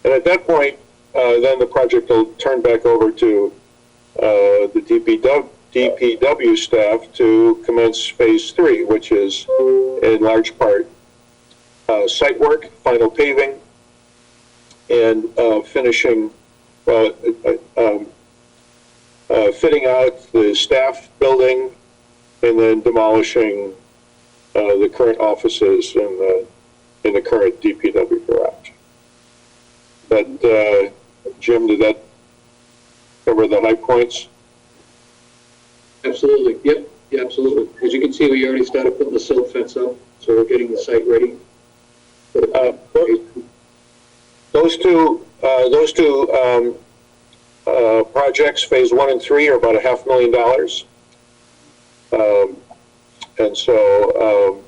And at that point, then the project will turn back over to the DPW staff to commence phase 3, which is in large part site work, final paving, and finishing, fitting out the staff building, and then demolishing the current offices in the current DPW garage. But Jim, did that cover the high points? Absolutely. Yep. Yeah, absolutely. As you can see, we already started putting the silt fence up, so we're getting the site ready. Those two projects, phase 1 and 3, are about $500,000. And so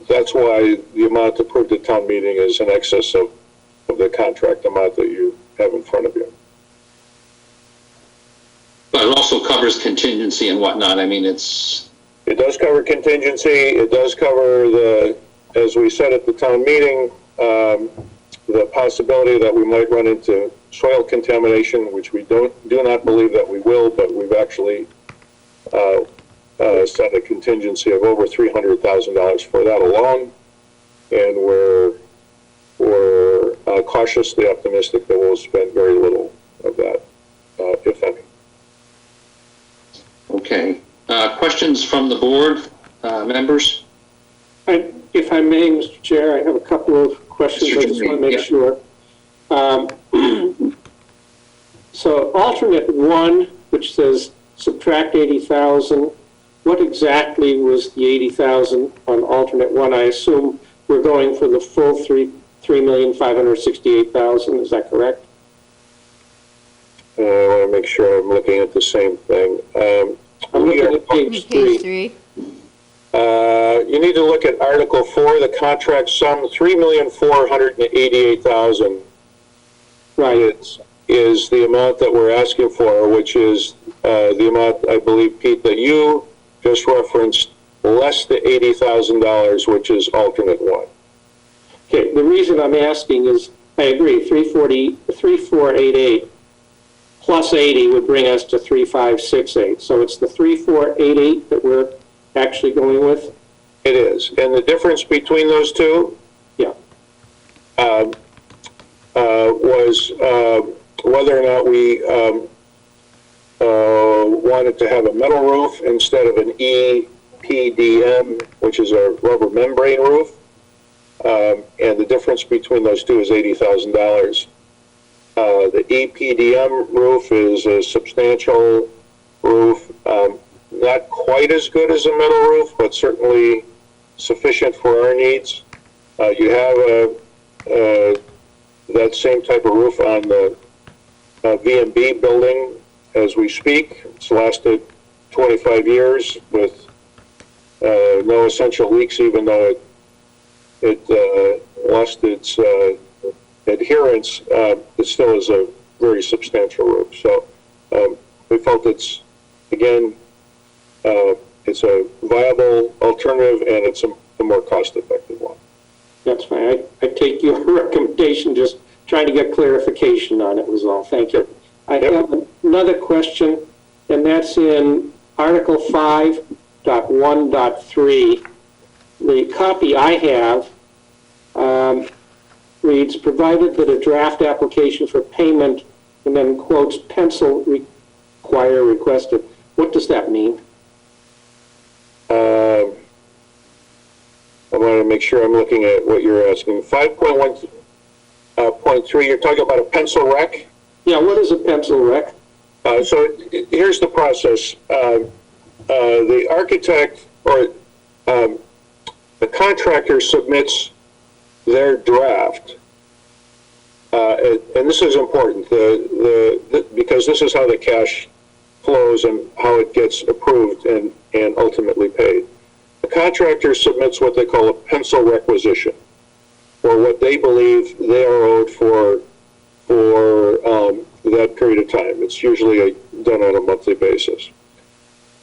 that's why the amount approved at town meeting is in excess of the contract amount that you have in front of you. But it also covers contingency and whatnot. I mean, it does cover contingency. It does cover as we said at the town meeting, the possibility that we might run into soil contamination, which we do not believe that we will, but we've actually set a contingency of over $300,000 for that alone, and we're cautiously optimistic that we'll spend very little of that, if any. okay. Question questions from the board, members? If I may, Mr. Chair, I have a couple of questions. I just want to make sure. So alternate 1, which says subtract 80,000, what exactly was the 80,000 on alternate 1? I assume we're going for the full 3,568,000. Is that correct? I want to make sure I'm looking at the same thing. I'm looking at page 3. You need to look at Article 4, the contract sum, $3,488,000. Right. Is the amount that we're asking for, which is the amount, I believe, Pete, that you just referenced, less the $80,000, which is alternate 1. Okay, the reason I'm asking is, I agree, 3,488 plus 80 would bring us to 3,568. So it's the 3,488 that we're actually going with? It is. And the difference between those two? Yeah. Was whether or not we wanted to have a metal roof instead of an EPDM, which is a rubber membrane roof. And the difference between those two is $80,000. The EPDM roof is a substantial roof, not quite as good as a metal roof, but certainly sufficient for our needs. You have that same type of roof on the V&B building as we speak. It's lasted 25 years with no essential leaks, even though it lost its adherence. It still is a very substantial roof. So we felt it's, again, it's a viable alternative, and it's a more cost-effective one. That's fine. I take your recommendation, just trying to get clarification on it was all. Thank you. I have another question, and that's in Article 5.1.3. The copy I have reads, provided that a draft application for payment, and then quotes, pencil require requested. What does that mean? I want to make sure I'm looking at what you're asking. 5.1.3, you're talking about a pencil rec? Yeah, what is a pencil rec? So here's the process. The architect or the contractor submits their draft, and this is important because this is how the cash flows and how it gets approved and ultimately paid. The contractor submits what they call a pencil requisition, or what they believe they are owed for that period of time. It's usually done on a monthly basis.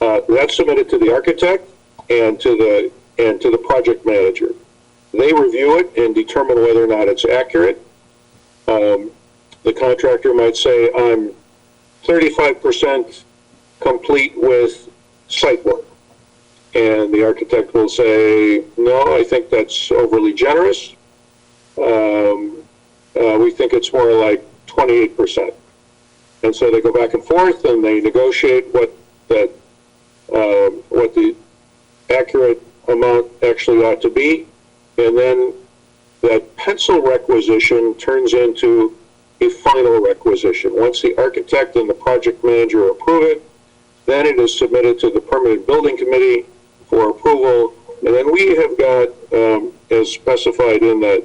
That's submitted to the architect and to the project manager. They review it and determine whether or not it's accurate. The contractor might say, I'm 35% complete with site work. And the architect will say, no, I think that's overly generous. We think it's more like 28%. And so they go back and forth and they negotiate what the accurate amount actually ought to be. And then that pencil requisition turns into a final requisition. Once the architect and the project manager approve it, then it is submitted to the permanent building committee for approval. And then we have got, as specified in that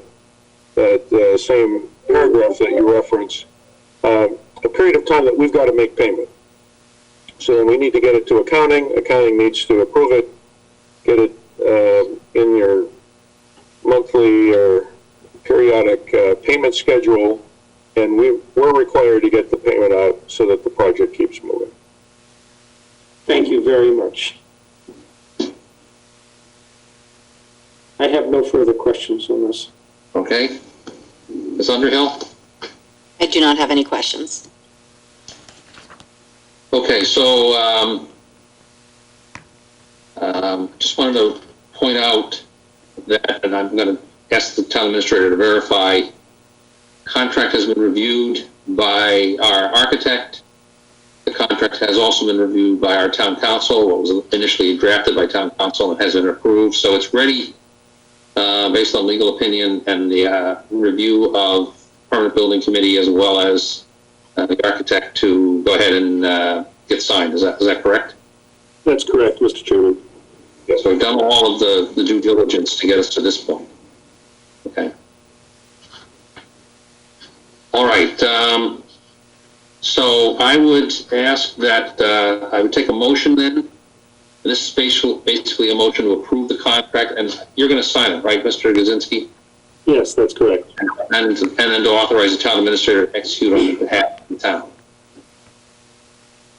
same paragraph that you referenced, a period of time that we've got to make payment. So then we need to get it to accounting. Accounting needs to approve it, get it in your monthly or periodic payment schedule, and we're required to get the payment out so that the project keeps moving. Thank you very much. I have no further questions on this. Okay. Ms. Underhill? I do not have any questions. Okay, so just wanted to point out that, and I'm going to ask the town administrator to verify, contract has been reviewed by our architect. The contract has also been reviewed by our town council. What was initially drafted by town council and has been approved. So it's ready based on legal opinion and the review of permanent building committee as well as the architect to go ahead and get signed. Is that correct? That's correct, Mr. Chairman. So we've done all of the due diligence to get us to this point. Okay. All right. So I would ask that I would take a motion then. This is basically a motion to approve the contract, and you're going to sign it, right, Mr. Gazinski? Yes, that's correct. And then to authorize the town administrator to execute on behalf of the town.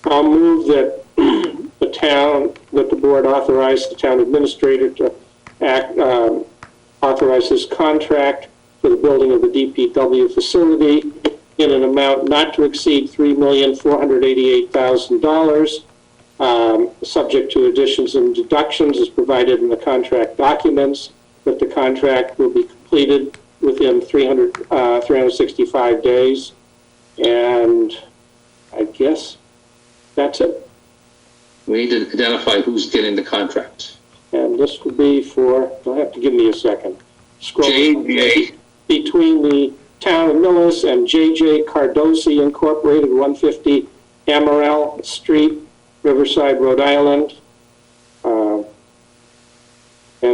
I'll move that the board authorize the town administrator to authorize this contract for the building of the DPW facility in an amount not to exceed $3,488,000, subject to additions and deductions as provided in the contract documents, that the contract will be completed within 365 days. And I guess that's it. We need to identify who's getting the contract. And this will be for, you'll have to give me a second. Scroll JJ. Between the town of Millis and JJ Cardosi Incorporated, 150 Amaral Street, Riverside, Rhode Island. And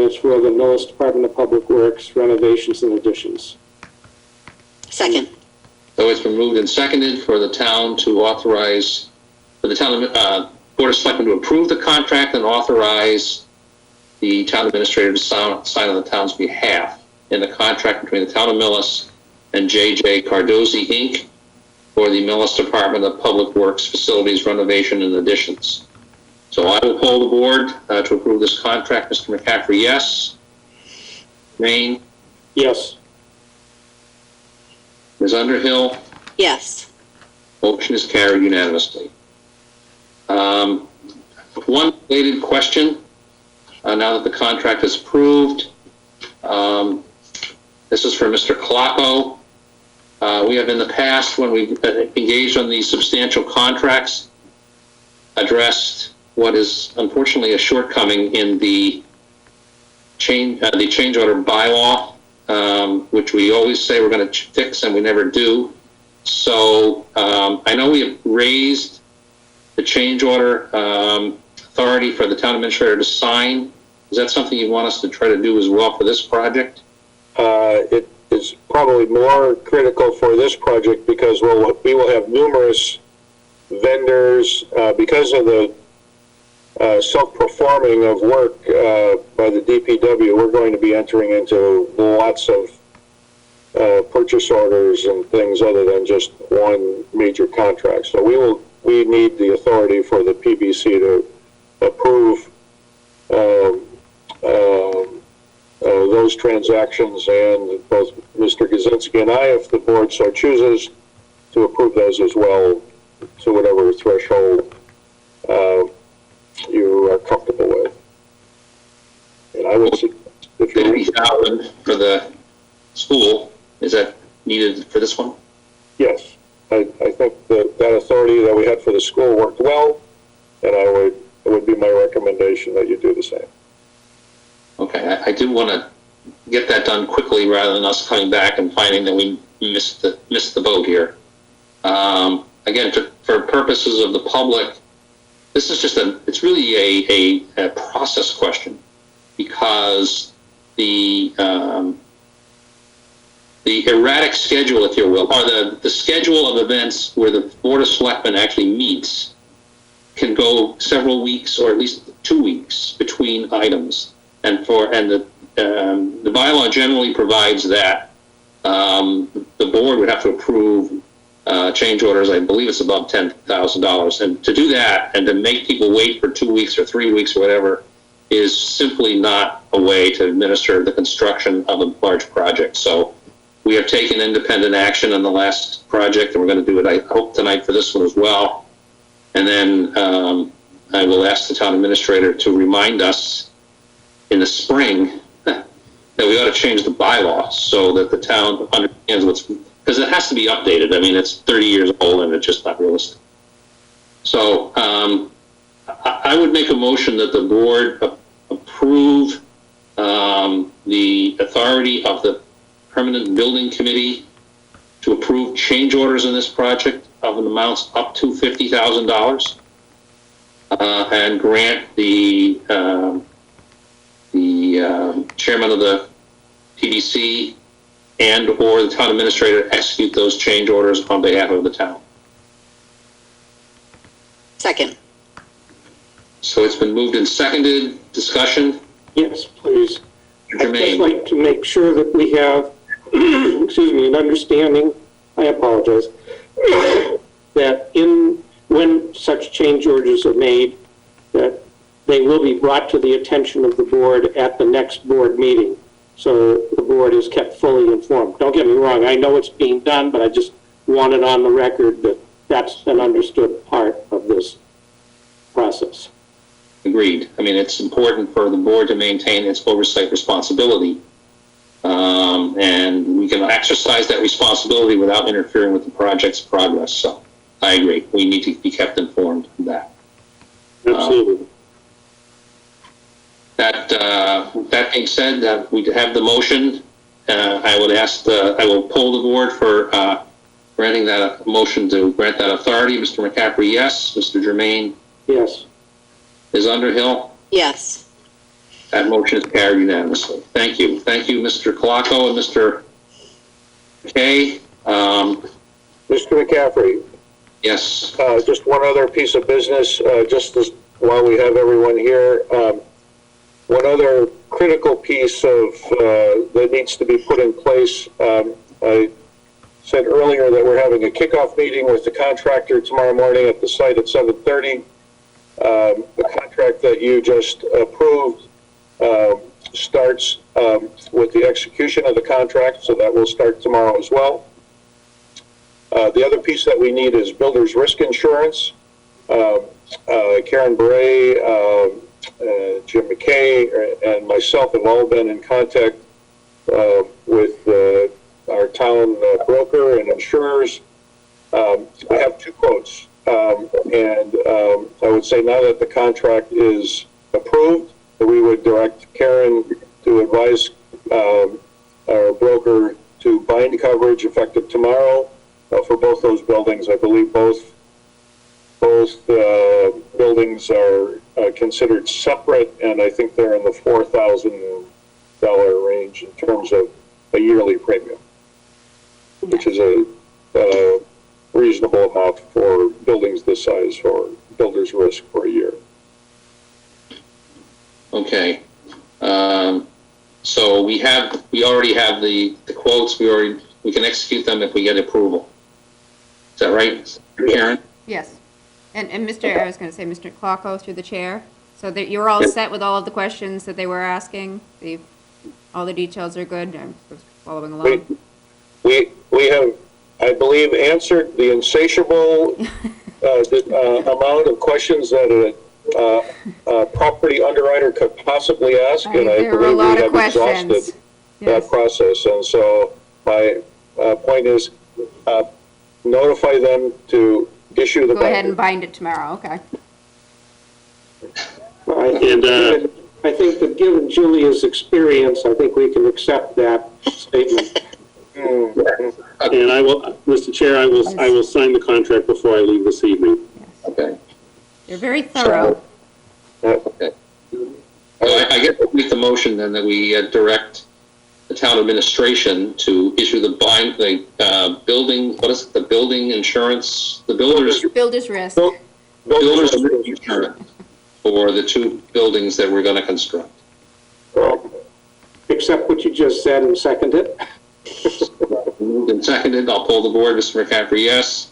it's for the Millis Department of Public Works renovations and additions. Second. So it's been moved and seconded for the town to authorize, for the town Board of Selectmen to approve the contract and authorize the town administrator to sign on the town's behalf in the contract between the town of Millis and JJ Cardosi, Inc. for the Millis Department of Public Works Facilities Renovation and Additions. So I will poll the board to approve this contract. Mr. McCaffrey, yes. Rain? Yes. Ms. Underhill? Yes. Motion is carried unanimously. One related question, now that the contract is approved. This is for Mr. Clacco. We have in the past, when we engaged on these substantial contracts, addressed what is unfortunately a shortcoming in the change order bylaw, which we always say we're going to fix and we never do. So I know we have raised the change order authority for the town administrator to sign. Is that something you want us to try to do as well for this project? It is probably more critical for this project because we will have numerous vendors because of the self-performing of work by the DPW. We're going to be entering into lots of purchase orders and things other than just one major contract. So we need the authority for the PBC to approve those transactions, and both Mr. Gazinski and I, if the board so chooses, to approve those as well to whatever threshold you are comfortable with. And I would suggest if you're 50,000 for the school, is that needed for this one? Yes, I think that authority that we had for the school worked well, and it would be my recommendation that you do the same. Okay, I do want to get that done quickly rather than us coming back and finding that we missed the boat here. Again, for purposes of the public, this is just it's really a process question, because the erratic schedule, if you will, or the schedule of events where the Board of Selectmen actually meets can go several weeks or at least 2 weeks between items. And the bylaw generally provides that the board would have to approve change orders. I believe it's above $10,000, and to do that and to make people wait for 2 weeks or 3 weeks or whatever is simply not a way to administer the construction of a large project. So we have taken independent action on the last project, and we're going to do it, I hope, tonight for this one as well. And then I will ask the town administrator to remind us in the spring that we ought to change the bylaw so that the town understands because it has to be updated. I mean, it's 30 years old and it's just not realistic. So I would make a motion that the board approve the authority of the Permanent Building Committee to approve change orders in this project of an amounts up to $50,000, and grant the chairman of the PDC and or the town administrator to execute those change orders on behalf of the town. Second. So it's been moved and seconded. Discussion? Yes, please. I'd just Jermaine? like to make sure that we have, excuse me, an understanding, I apologize, that when such change orders are made, that they will be brought to the attention of the board at the next board meeting, so the board is kept fully informed. Don't get me wrong, I know it's being done, but I just want it on the record that that's an understood part of this process. Agreed. I mean, it's important for the board to maintain its oversight responsibility. And we can exercise that responsibility without interfering with the project's progress. So I agree. We need to be kept informed of that. Absolutely. That being said, we have the motion. I will poll the board for granting that motion to grant that authority. Mr. McCaffrey, yes. Mr. Jermaine? Yes. Ms. Underhill? Yes. That motion is carried unanimously. Thank you. Thank you, Mr. Colaco and Mr. McKay. Mr. McCaffrey, Yes. just one other piece of business, just as, while we have everyone here. One other critical piece of that needs to be put in place. I said earlier that we're having a kickoff meeting with the contractor tomorrow morning at the site at 7:30. The contract that you just approved starts with the execution of the contract, so that will start tomorrow as well. The other piece that we need is builder's risk insurance. Karen Bray, Jim McKay, and myself have all been in contact with our town broker and insurers. We have 2 quotes. And I would say now that the contract is approved, that we would direct Karen to advise our broker to bind coverage effective tomorrow for both those buildings. I believe both buildings are considered separate, and I think they're in the $4,000 range in terms of a yearly premium, which is a reasonable amount for buildings this size for builder's risk for a year. Okay. So we already have the quotes. We can execute them if we get approval. Is that right, Karen? Yes. And I was going to say, Mr. Clocko through the chair, so that you're all set with all of the questions that they were asking? All the details are good? I'm following along. We have, I believe, answered the insatiable amount of questions that a property underwriter could possibly ask, and I believe we have exhausted that process. And so my point is notify them to issue the Go ahead and bind it tomorrow, okay. I think that given Julia's experience, I think we can accept that statement. And I will, Mr. Chair, I will sign the contract before I leave this evening. Okay. You're very thorough. Okay. So I guess we'll make the motion then that we direct the town administration to issue the building, what is it, the building insurance, the builder's risk. builder's insurance for the 2 buildings that we're going to construct. Well, accept what you just said and second it. Moved and seconded. I'll poll the board. Mr. McCaffrey, yes.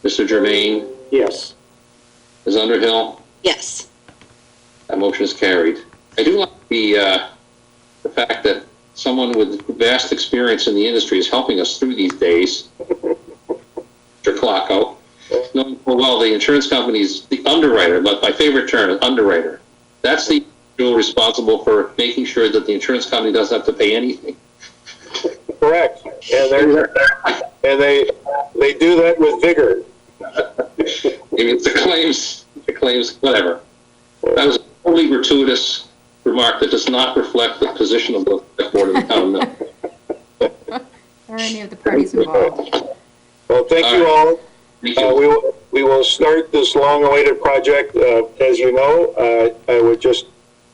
Mr. Jermaine? Yes. Ms. Underhill? Yes. That motion is carried. I do like the fact that someone with vast experience in the industry is helping us through these days. Mr. Clocko. Knowing full well the insurance company is the underwriter, but my favorite term is underwriter. That's the individual responsible for making sure that the insurance company doesn't have to pay anything. Correct. And they do that with vigor. maybe it's the claims, whatever. That was a totally gratuitous remark that does not reflect the position of the board of the town. Or any of the parties involved. Well, thank you all. We will start this long-awaited project. As you know, I would just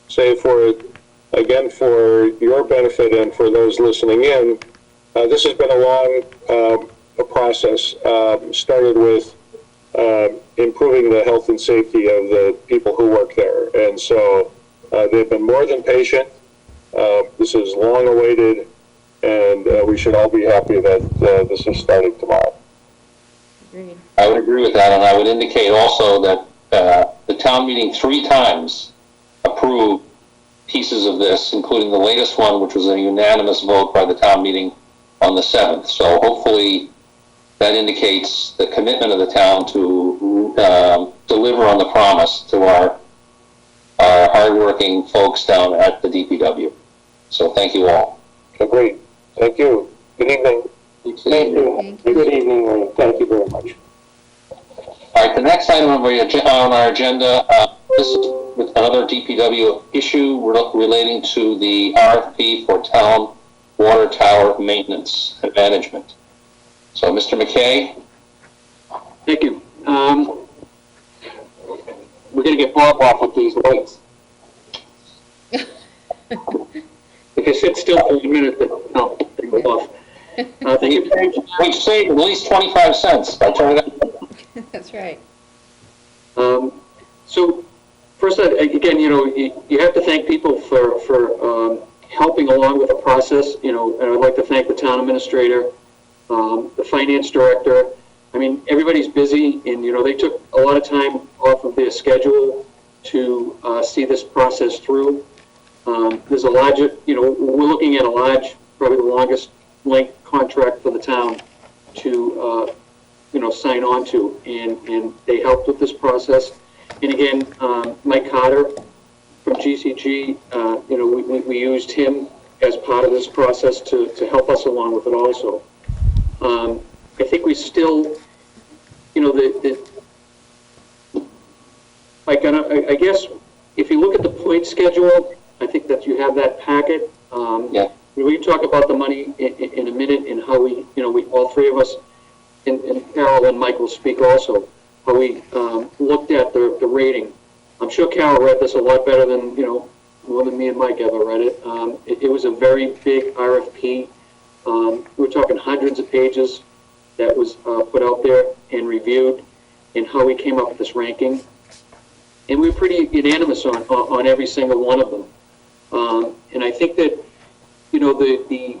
say for your benefit and for those listening in, this has been a long process. Started with improving the health and safety of the people who work there. And so they've been more than patient. This is long-awaited, and we should all be happy that this is starting tomorrow. Agreed. I would agree with that, and I would indicate also that the town meeting 3 times approved pieces of this, including the latest one, which was a unanimous vote by the town meeting on the 7th. So hopefully that indicates the commitment of the town to deliver on the promise to our hardworking folks down at the DPW. So thank you all. Agreed. Thank you. Good evening. Thank you. Good evening, Lee. Thank you very much. All right, the next item on our agenda, this is with another DPW issue relating to the RFP for town water tower maintenance and management. So, Mr. McKay. Thank you. We're going to get Bob off with these lights. If you sit still for a minute, no, they go off. We saved at least 25 cents by turning it. That's right. So, first, again, you have to thank people for helping along with the process, and I'd like to thank the town administrator, the finance director. I mean, everybody's busy, and, they took a lot of time off of their schedule to see this process through. There's a large, we're looking at a large, probably the longest length contract for the town to, sign on to, and they helped with this process. And again, Mike Carter from GCG, we used him as part of this process to help us along with it also. I think we still, I guess if you look at the point schedule, I think that you have that packet. Yeah. We talk about the money in a minute and how we all three of us, and Carol and Mike will speak also, how we looked at the rating. I'm sure Carol read this a lot better than, more than me and Mike ever read it. It was a very big RFP. We're talking hundreds of pages that was put out there and reviewed, and how we came up with this ranking. And we were pretty unanimous on every single one of them. And I think that, the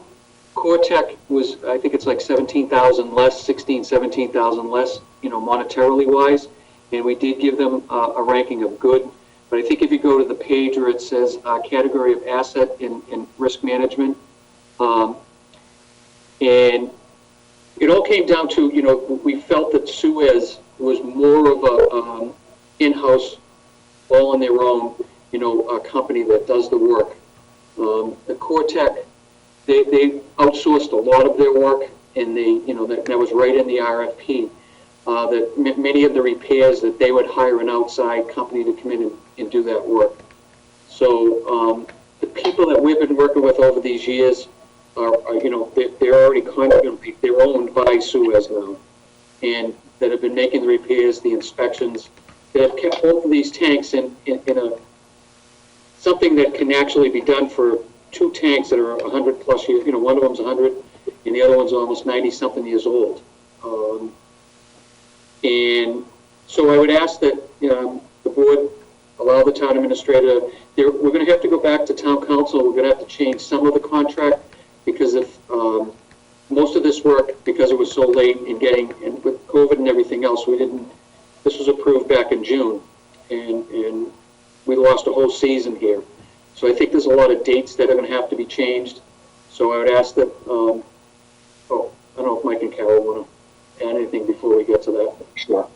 core tech was, I think it's like 17,000 less, 17,000 less, monetarily wise. And we did give them a ranking of good. But I think if you go to the page where it says category of asset and risk management, and it all came down to, we felt that Suez was more of a in-house, all on their own, a company that does the work. The core tech, they outsourced a lot of their work, and that was right in the RFP. That many of the repairs that they would hire an outside company to come in and do that work. So the people that we've been working with over these years are they're already they're owned by Suez now, and that have been making the repairs, the inspections, that have kept both of these tanks in something that can actually be done for 2 tanks that are 100 plus years. One of them's 100, and the other one's almost 90-something years old. And so I would ask that the board allow the town administrator. We're going to have to go back to town council. We're going to have to change some of the contract, because if most of this work, because it was so late in getting, and with COVID and everything else, this was approved back in June, and we lost a whole season here. So I think there's a lot of dates that are going to have to be changed. So I would ask that, I don't know if Mike and Carol want to add anything before we get to that. Sure.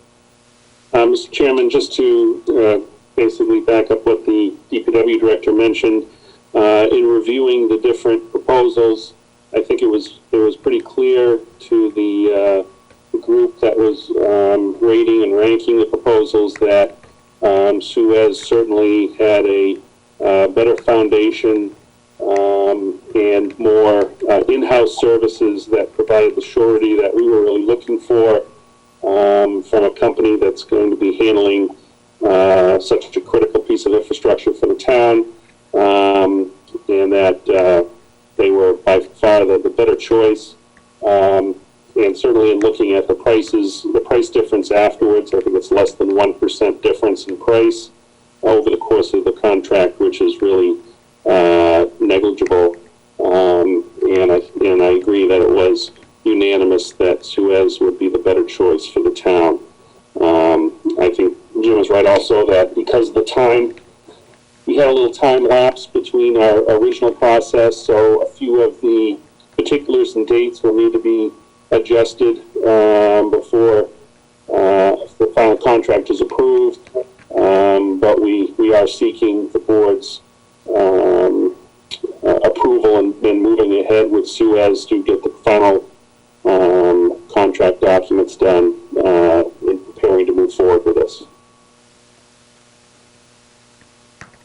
Mr. Chairman, just to basically back up what the DPW director mentioned, in reviewing the different proposals, I think it was pretty clear to the group that was rating and ranking the proposals that Suez certainly had a better foundation and more in-house services that provided the surety that we were really looking for from a company that's going to be handling such a critical piece of infrastructure for the town, and that they were by far the better choice. And certainly in looking at the prices, the price difference afterwards, I think it's less than 1% difference in price over the course of the contract, which is really negligible. And I agree that it was unanimous that Suez would be the better choice for the town. I think Jim is right also that because of the time, we had a little time lapse between our original process, so a few of the particulars and dates will need to be adjusted before the final contract is approved. But we are seeking the board's approval and moving ahead with Suez to get the final contract documents done in preparing to move forward with this.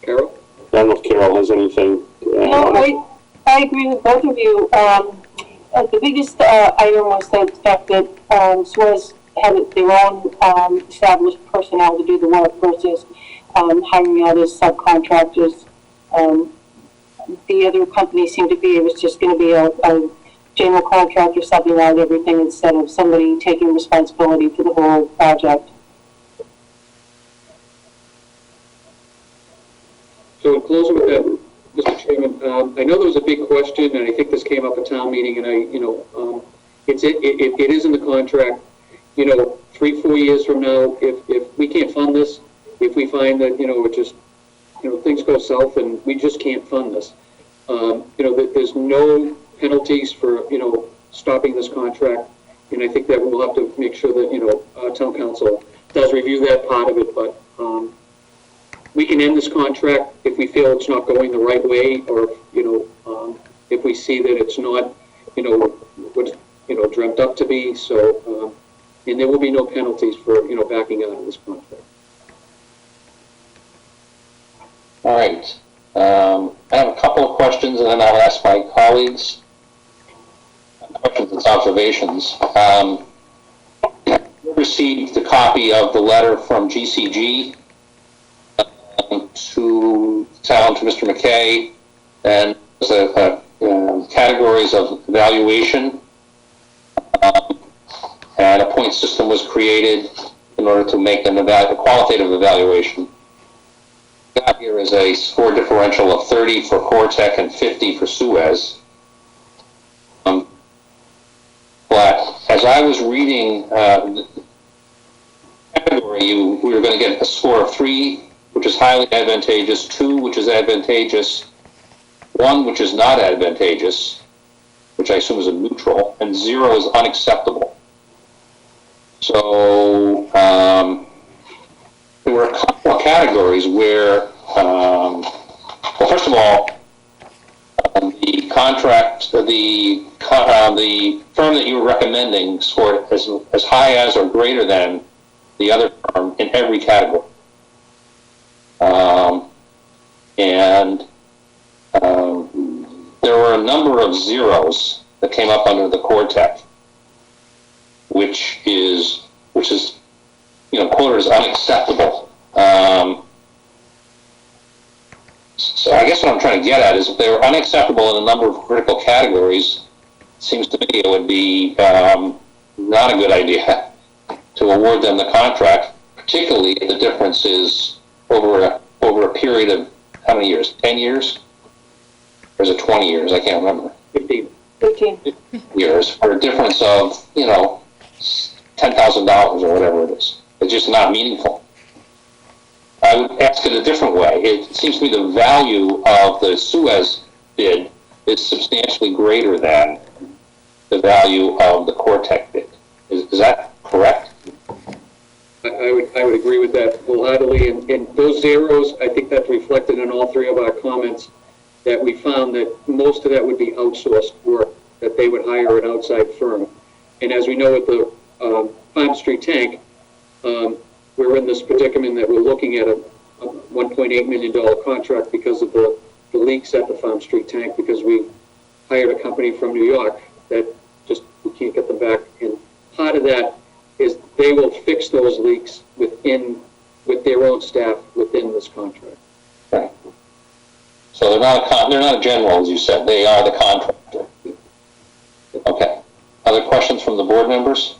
Carol? I don't know if Carol has anything to add. No, I agree with both of you. The biggest item was the fact that Suez had their own established personnel to do the work versus hiring out as subcontractors. The other company seemed to be, it was just going to be a general contractor subbing out everything instead of somebody taking responsibility for the whole project. So in closing with that, Mr. Chairman, I know there was a big question, and I think this came up at town meeting, and it is in the contract. 3-4 years from now, if we can't fund this, if we find that it just things go south and we just can't fund this, that there's no penalties for stopping this contract, and I think that we'll have to make sure that our town council does review that part of it, but. We can end this contract if we feel it's not going the right way, or if we see that it's not, what dreamt up to be. So, and there will be no penalties for backing out of this contract. All right. I have a couple of questions, and then I'll ask my colleagues questions and observations. We received a copy of the letter from GCG. To town, to Mr. McKay, and categories of evaluation, and a point system was created in order to make a qualitative evaluation. Got here is a score differential of 30 for Cortec and 50 for Suez. But as I was reading the category, we were going to get a score of 3, which is highly advantageous, 2, which is advantageous, 1, which is not advantageous, which I assume is a neutral, and 0 is unacceptable. So there were a couple of categories where, well, first of all, the contract, the firm that you were recommending scored as high as or greater than the other firm in every category. There were a number of zeros that came up under the Cortec, which is quoted as unacceptable. So I guess what I'm trying to get at is if they were unacceptable in a number of critical categories, it seems to me it would be not a good idea to award them the contract, particularly if the difference is over a period of how many years? 10 years? Or is it 20 years? I can't remember. 15 years for a difference of, $10,000 or whatever it is. It's just not meaningful. I would ask it a different way. It seems to me the value of the Suez bid is substantially greater than the value of the Cortec bid. Is that correct? I would agree with that wholeheartedly, and those zeros, I think that's reflected in all 3 of our comments, that we found that most of that would be outsourced work, that they would hire an outside firm. And as we know with the Farm Street tank, we're in this predicament that we're looking at a $1.8 million contract because of the leaks at the Farm Street tank, because we hired a company from New York that just, we can't get them back. And part of that is they will fix those leaks with their own staff within this contract. Right. So they're not a general, as you said. They are the contractor. Okay. Other questions from the board members?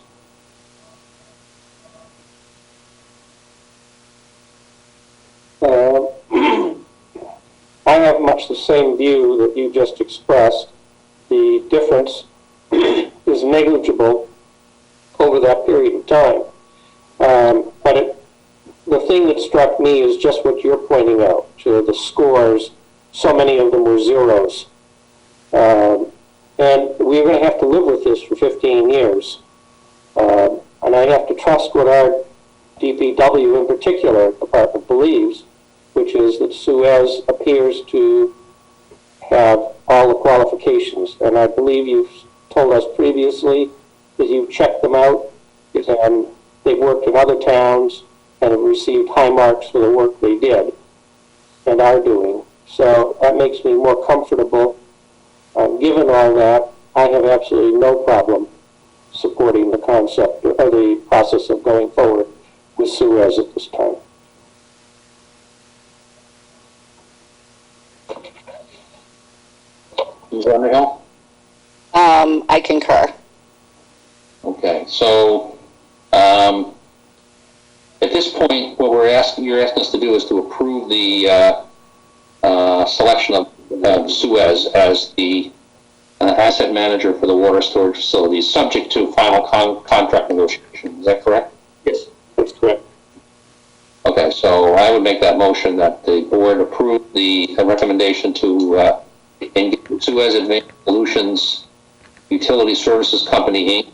I have much the same view that you just expressed. The difference is negligible over that period of time. But the thing that struck me is just what you're pointing out. The scores, so many of them were zeros. And we're going to have to live with this for 15 years. And I have to trust what our DPW in particular department believes, which is that Suez appears to have all the qualifications. And I believe you've told us previously that you've checked them out, and they've worked in other towns and have received high marks for the work they did and are doing. So that makes me more comfortable. Given all that, I have absolutely no problem supporting the concept or the process of going forward with Suez at this time. Ms. Underhill? I concur. Okay, so at this point, what you're asking us to do is to approve the selection of Suez as the asset manager for the water storage facilities, subject to final contract negotiation. Is that correct? Yes. That's correct. Okay, so I would make that motion that the board approve the recommendation to engage Suez Advanced Solutions Utility Services Company, Inc.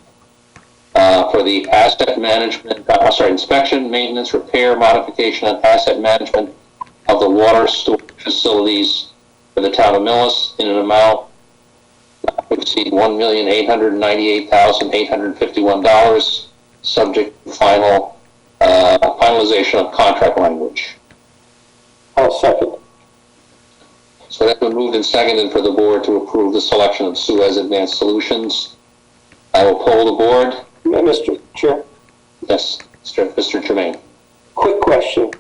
For the asset management, inspection, maintenance, repair, modification, and asset management of the water storage facilities for the town of Millis in an amount not to exceed $1,898,851, subject to finalization of contract language. I'll second. So that's been moved and seconded for the board to approve the selection of Suez Advanced Solutions. I will poll the board. Mr. Chair? Yes, Mr. Jermaine. Quick question.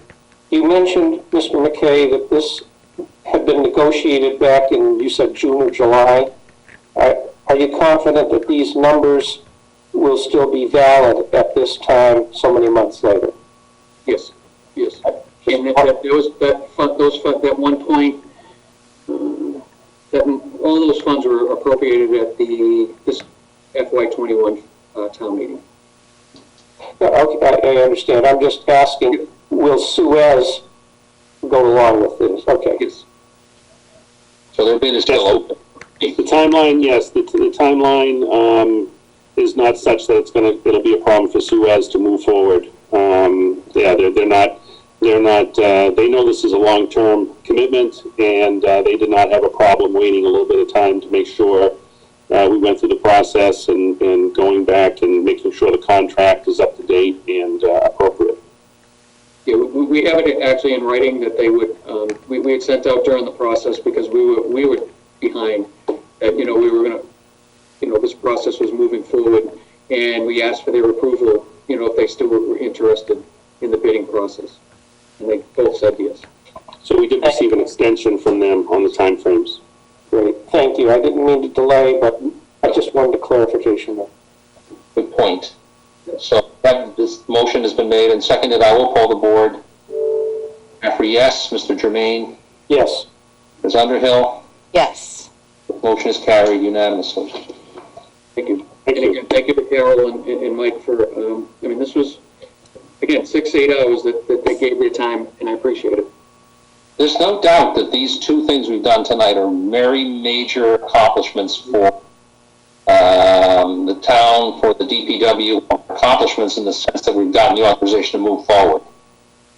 You mentioned, Mr. McKay, that this had been negotiated back in, you said June or July. Are you confident that these numbers will still be valid at this time, so many months later? Yes, yes. And that one point, that all those funds were appropriated at this FY21 town meeting. Okay, I understand. I'm just asking, will Suez go along with this? Okay. Yes. So their bid is still open. The timeline, yes, the timeline is not such that it'll be a problem for Suez to move forward. They're not, they know this is a long-term commitment, and they did not have a problem waiting a little bit of time to make sure we went through the process and going back and making sure the contract is up to date and appropriate. Yeah, we have it actually in writing that they would, we had sent out during the process because we were behind, that, we were going to, this process was moving forward, and we asked for their approval, if they still were interested in the bidding process. And they both said yes. So we did receive an extension from them on the timeframes. Great. Thank you. I didn't mean to delay, but I just wanted a clarification there. Good point. So this motion has been made and seconded. I will poll the board. After yes, Mr. Jermaine. Yes. Ms. Underhill. Yes. The motion is carried unanimously. Thank you. And again, thank you to Carol and Mike for, this was, again, 6-8 hours that they gave their time, and I appreciate it. There's no doubt that these two things we've done tonight are very major accomplishments for the town, for the DPW, accomplishments in the sense that we've gotten the authorization to move forward.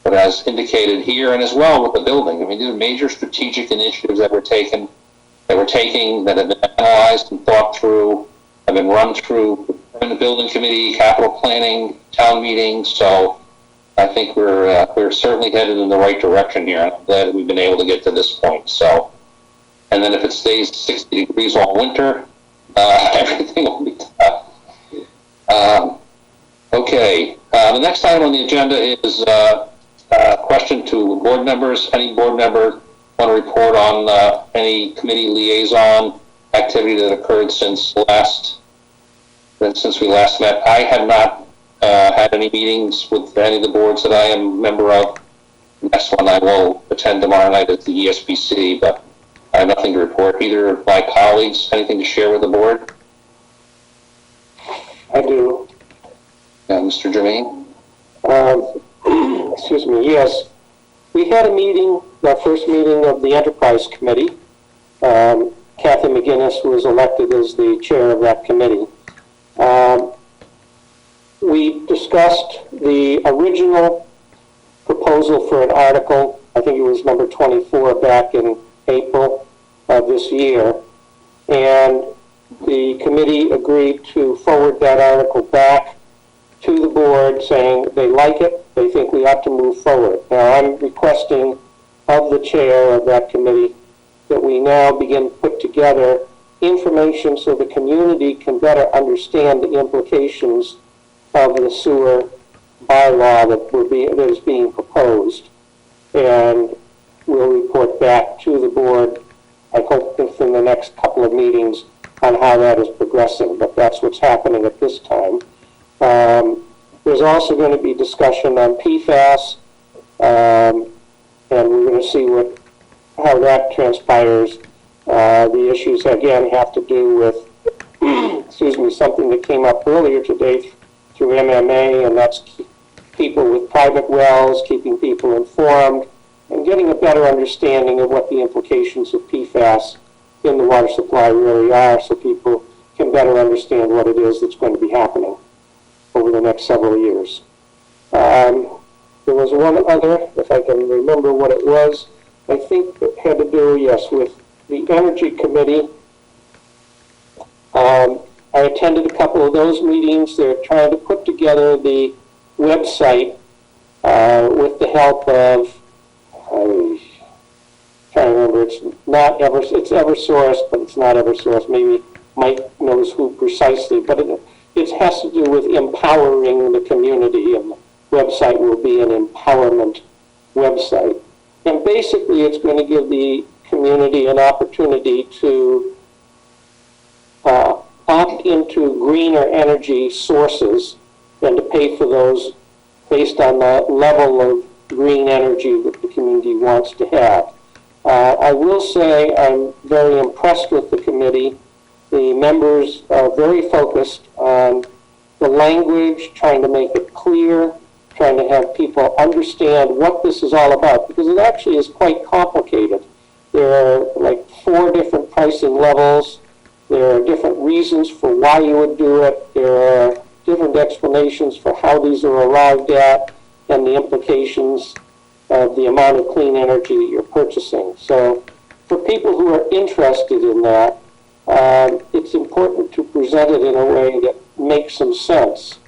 But as indicated here, and as well with the building, these are major strategic initiatives that we're taking, that have been analyzed and thought through, have been run through we're in the building committee, capital planning, town meeting, so I think we're certainly headed in the right direction here. I'm glad we've been able to get to this point. So, and then if it stays 60 degrees all winter, everything will be tough. Okay, the next item on the agenda is a question to board members. Any board member want to report on any committee liaison activity that occurred since we last met? I have not had any meetings with any of the boards that I am a member of. The next one I will attend tomorrow night at the ESBC, but I have nothing to report. Either of my colleagues, anything to share with the board? I do. Mr. Germain? Excuse me, yes. We had a meeting, our first meeting of the Enterprise Committee. Kathy McGinnis was elected as the chair of that committee. We discussed the original proposal for an article, I think it was number 24 back in April of this year, and the committee agreed to forward that article back to the board saying they like it, they think we ought to move forward. Now I'm requesting of the chair of that committee that we now begin to put together information so the community can better understand the implications of the sewer bylaw that is being proposed. And we'll report back to the board, I hope within the next couple of meetings, on how that is progressing, but that's what's happening at this time. There's also going to be discussion on PFAS, and we're going to see how that transpires. The issues, again, have to do with, excuse me, something that came up earlier today through MMA, and that's people with private wells, keeping people informed, and getting a better understanding of what the implications of PFAS in the water supply really are, so people can better understand what it is that's going to be happening over the next several years. There was one other, if I can remember what it was, I think it had to do, yes, with the Energy Committee. I attended a couple of those meetings. They're trying to put together the website with the help of, I'm trying to remember, it's Eversource, but it's not Eversource. Maybe Mike knows who precisely, but it has to do with empowering the community, and the website will be an empowerment website. And basically, it's going to give the community an opportunity to opt into greener energy sources and to pay for those based on the level of green energy that the community wants to have. I will say I'm very impressed with the committee. The members are very focused on the language, trying to make it clear, trying to have people understand what this is all about, because it actually is quite complicated. There are like 4 different pricing levels. There are different reasons for why you would do it. There are different explanations for how these are arrived at and the implications of the amount of clean energy you're purchasing. So for people who are interested in that, it's important to present it in a way that makes some sense.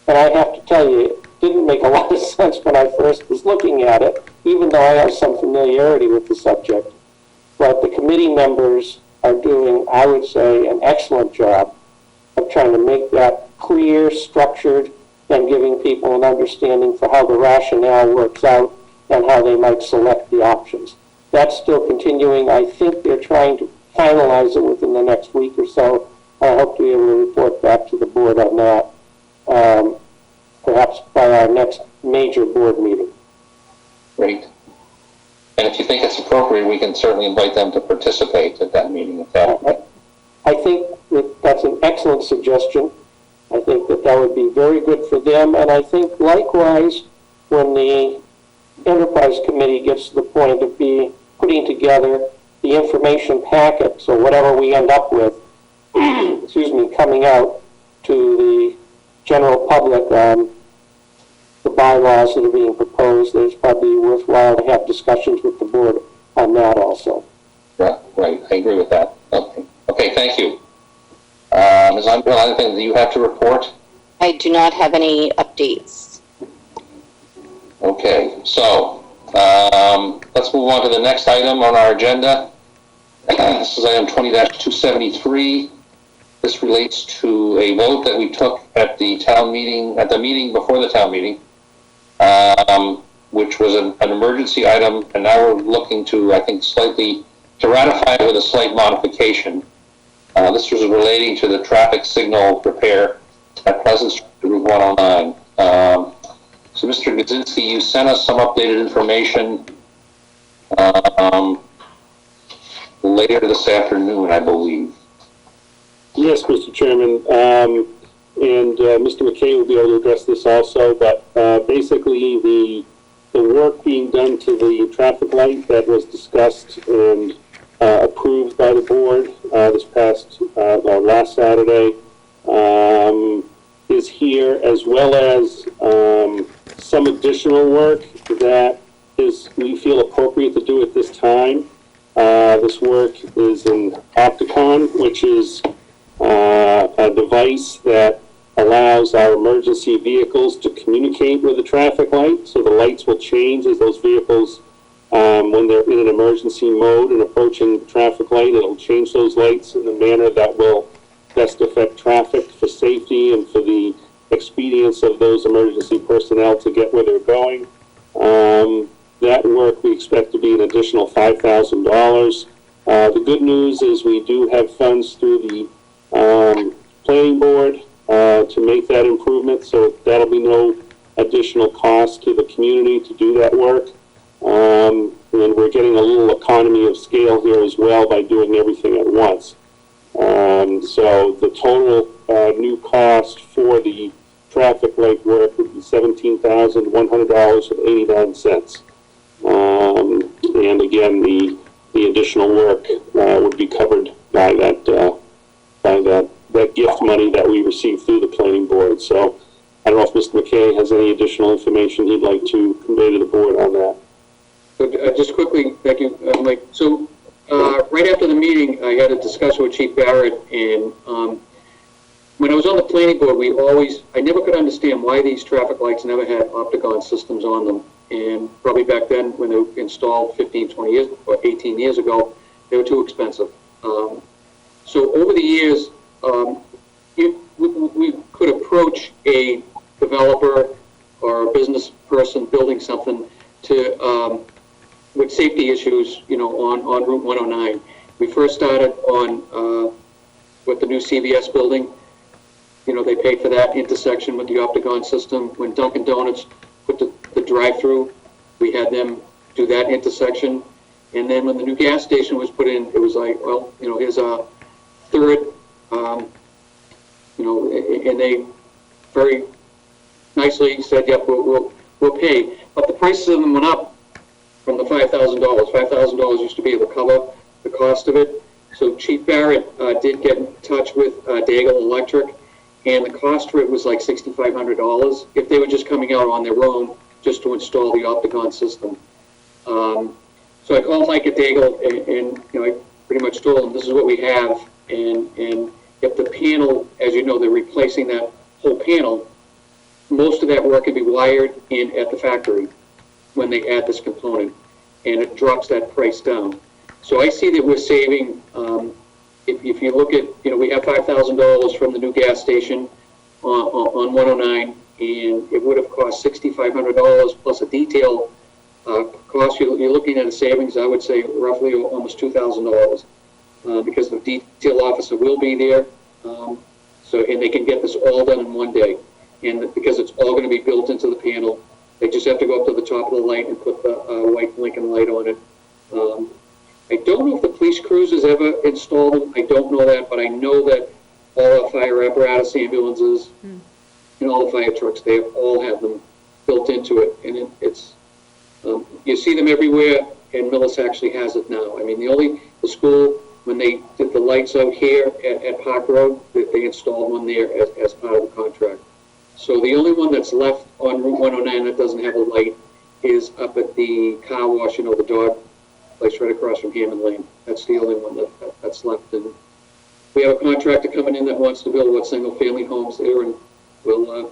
And I have to tell you, it didn't make a lot of sense when I first was looking at it, even though I have some familiarity with the subject. But the committee members are doing, I would say, an excellent job of trying to make that clear, structured, and giving people an understanding for how the rationale works out and how they might select the options. That's still continuing. I think they're trying to finalize it within the next week or so. I hope to be able to report back to the board on that, perhaps by our next major board meeting. Great. And if you think it's appropriate, we can certainly invite them to participate at that meeting. I think that's an excellent suggestion. I think that would be very good for them. And I think likewise, when the Enterprise Committee gets to the point of putting together the information packet, so whatever we end up with, excuse me, coming out to the general public on the bylaws that are being proposed, it's probably worthwhile to have discussions with the board on that also. Right, I agree with that. Okay, thank you. Ms. Underhill, anything that you have to report? I do not have any updates. Okay, so let's move on to the next item on our agenda. This is item 20-273. This relates to a vote that we took at the town meeting, at the meeting before the town meeting, which was an emergency item, and now we're looking to, I think, to ratify it with a slight modification. This was relating to the traffic signal repair at Pleasant Street, Route 109. So, Mr. Gadzinski, you sent us some updated information later this afternoon, I believe. Yes, Mr. Chairman, and Mr. McKay will be able to address this also, but basically the work being done to the traffic light that was discussed and approved by the board this past, last Saturday, is here, as well as some additional work that we feel appropriate to do at this time. This work is in Opticon, which is a device that allows our emergency vehicles to communicate with the traffic light. So the lights will change as those vehicles, when they're in an emergency mode and approaching the traffic light, it'll change those lights in a manner that will best affect traffic for safety and for the expedience of those emergency personnel to get where they're going. That work we expect to be an additional $5,000. The good news is we do have funds through the planning board to make that improvement, so that'll be no additional cost to the community to do that work. And we're getting a little economy of scale here as well by doing everything at once. So the total new cost for the traffic light work would be $17,100.89. And again, the additional work would be covered by that gift money that we received through the planning board. So I don't know if Mr. McKay has any additional information he'd like to convey to the board on that. So, just quickly, thank you, Mike. So right after the meeting, I had a discussion with Chief Barrett, and when I was on the planning board, I never could understand why these traffic lights never had Opticon systems on them. And probably back then, when they were installed 15, 20 years, or 18 years ago, they were too expensive. So over the years, we could approach a developer or a business person building something to, with safety issues, on Route 109. We first started on, with the new CVS building. They paid for that intersection with the Opticon system. When Dunkin' Donuts put the drive-through, we had them do that intersection. And then when the new gas station was put in, it was like, well, here's a third, and they very nicely said, yep, we'll pay. But the prices of them went up from the $5,000. $5,000 used to be able to cover the cost of it. So Chief Barrett did get in touch with Daigle Electric, and the cost for it was like $6,500 if they were just coming out on their own just to install the Opticon system. So I called Mike at Daigle, and I pretty much told him this is what we have, and if the panel, as you know, they're replacing that whole panel, most of that work can be wired in at the factory when they add this component, and it drops that price down. So I see that we're saving, if you look at, we have $5,000 from the new gas station on 109, and it would have cost $6,500 plus a detail cost. You're looking at a savings, I would say, roughly almost $2,000 because the detail officer will be there, and they can get this all done in one day. And because it's all going to be built into the panel, they just have to go up to the top of the light and put the white blinking light on it. I don't know if the police cruisers ever installed them. I don't know that, but I know that all our fire apparatus, ambulances, and all the fire trucks, they all have them built into it. And it's you see them everywhere, and Millis actually has it now. I mean, the school, when they did the lights out here at Park Road, they installed one there as part of the contract. So the only one that's left on Route 109 that doesn't have a light is up at the car wash, the dog place right across from Hammond Lane. That's the only one that's left. And we have a contractor coming in that wants to build what single-family homes there, and we'll go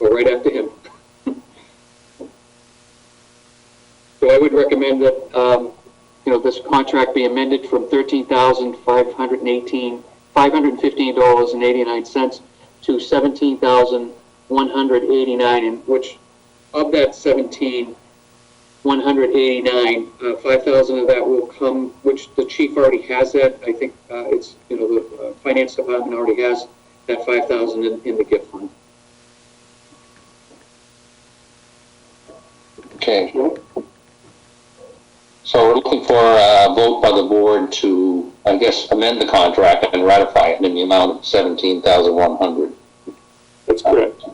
right after him. So I would recommend that, this contract be amended from $13,515.89 to $17,189, in which of that 17,189, 5,000 of that will come, which the chief already has that. I think the finance department already has that 5,000 in the gift fund. Okay. So we're looking for a vote by the board to, I guess, amend the contract and ratify it in the amount of $17,100. That's correct.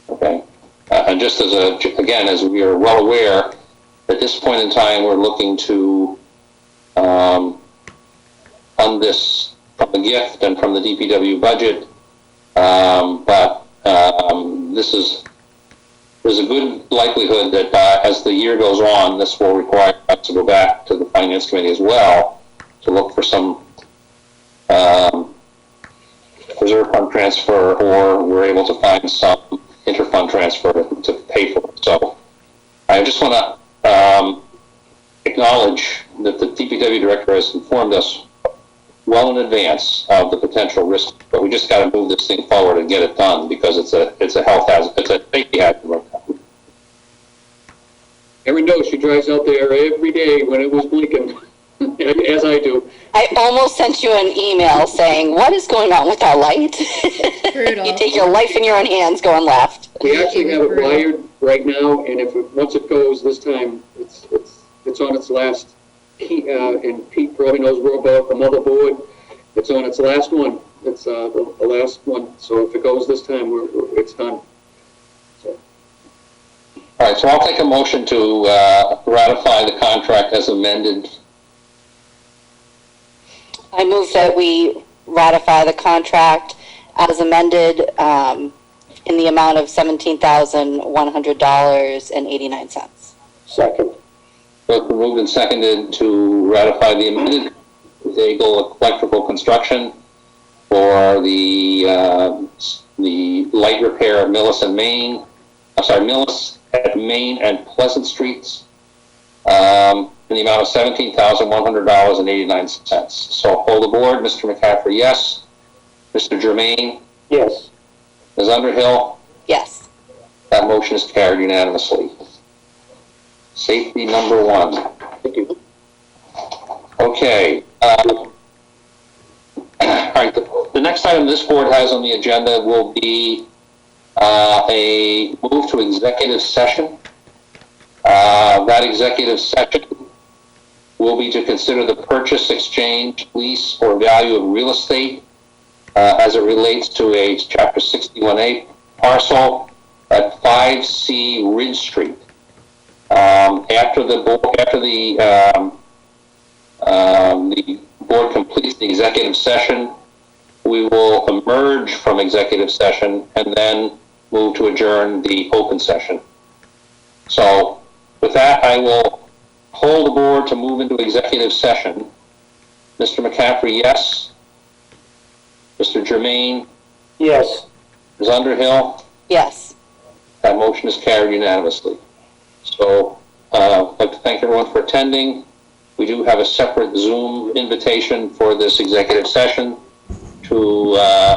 Okay. And just as as we are well aware, at this point in time, we're looking to fund this from the gift and from the DPW budget. There's a good likelihood that as the year goes on, this will require us to go back to the Finance Committee as well to look for some reserve fund transfer, or we're able to find some interfund transfer to pay for it. So I just want to acknowledge that the DPW director has informed us well in advance of the potential risk, but we just got to move this thing forward and get it done because it's a health hazard, it's a safety hazard. Erin knows she drives out there every day when it was blinking, as I do. I almost sent you an email saying, what is going on with our light? Brutal. You take your life in your own hands going left. We actually have it wired right now, and once it goes this time, it's on its last key, and Pete probably knows more about the motherboard. It's on its last one. It's the last one. So if it goes this time, it's done. So. All right, so I'll take a motion to ratify the contract as amended. I move that we ratify the contract as amended in the amount of $17,100.89. Second. Both moved and seconded to ratify the amended Daigle Electrical Construction for the light repair of Millis at Main and Pleasant Streets in the amount of $17,100.89. So hold the board. Mr. McCaffrey, yes. Mr. Germain? Yes. Ms. Underhill? Yes. That motion is carried unanimously. Safety number one. Thank you. Okay. All right. The next item this board has on the agenda will be a move to executive session. That executive session will be to consider the purchase, exchange, lease, or value of real estate as it relates to a Chapter 61A parcel at 5C Ridge Street. After the board completes the executive session, we will emerge from executive session and then move to adjourn the open session. So with that, I will hold the board to move into executive session. Mr. McCaffrey, yes. Mr. Germain? Yes. Ms. Underhill? Yes. That motion is carried unanimously. So I'd like to thank everyone for attending. We do have a separate Zoom invitation for this executive session to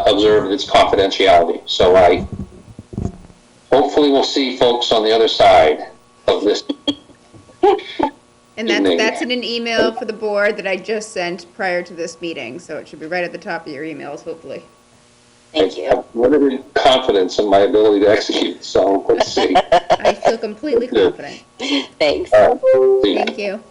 observe its confidentiality. So I hopefully will see folks on the other side of this. And that's in an email for the board that I just sent prior to this meeting, so it should be right at the top of your emails, hopefully. Thank you. I have limited confidence in my ability to execute, so let's see. I feel completely confident. Thanks. All right. Thank you.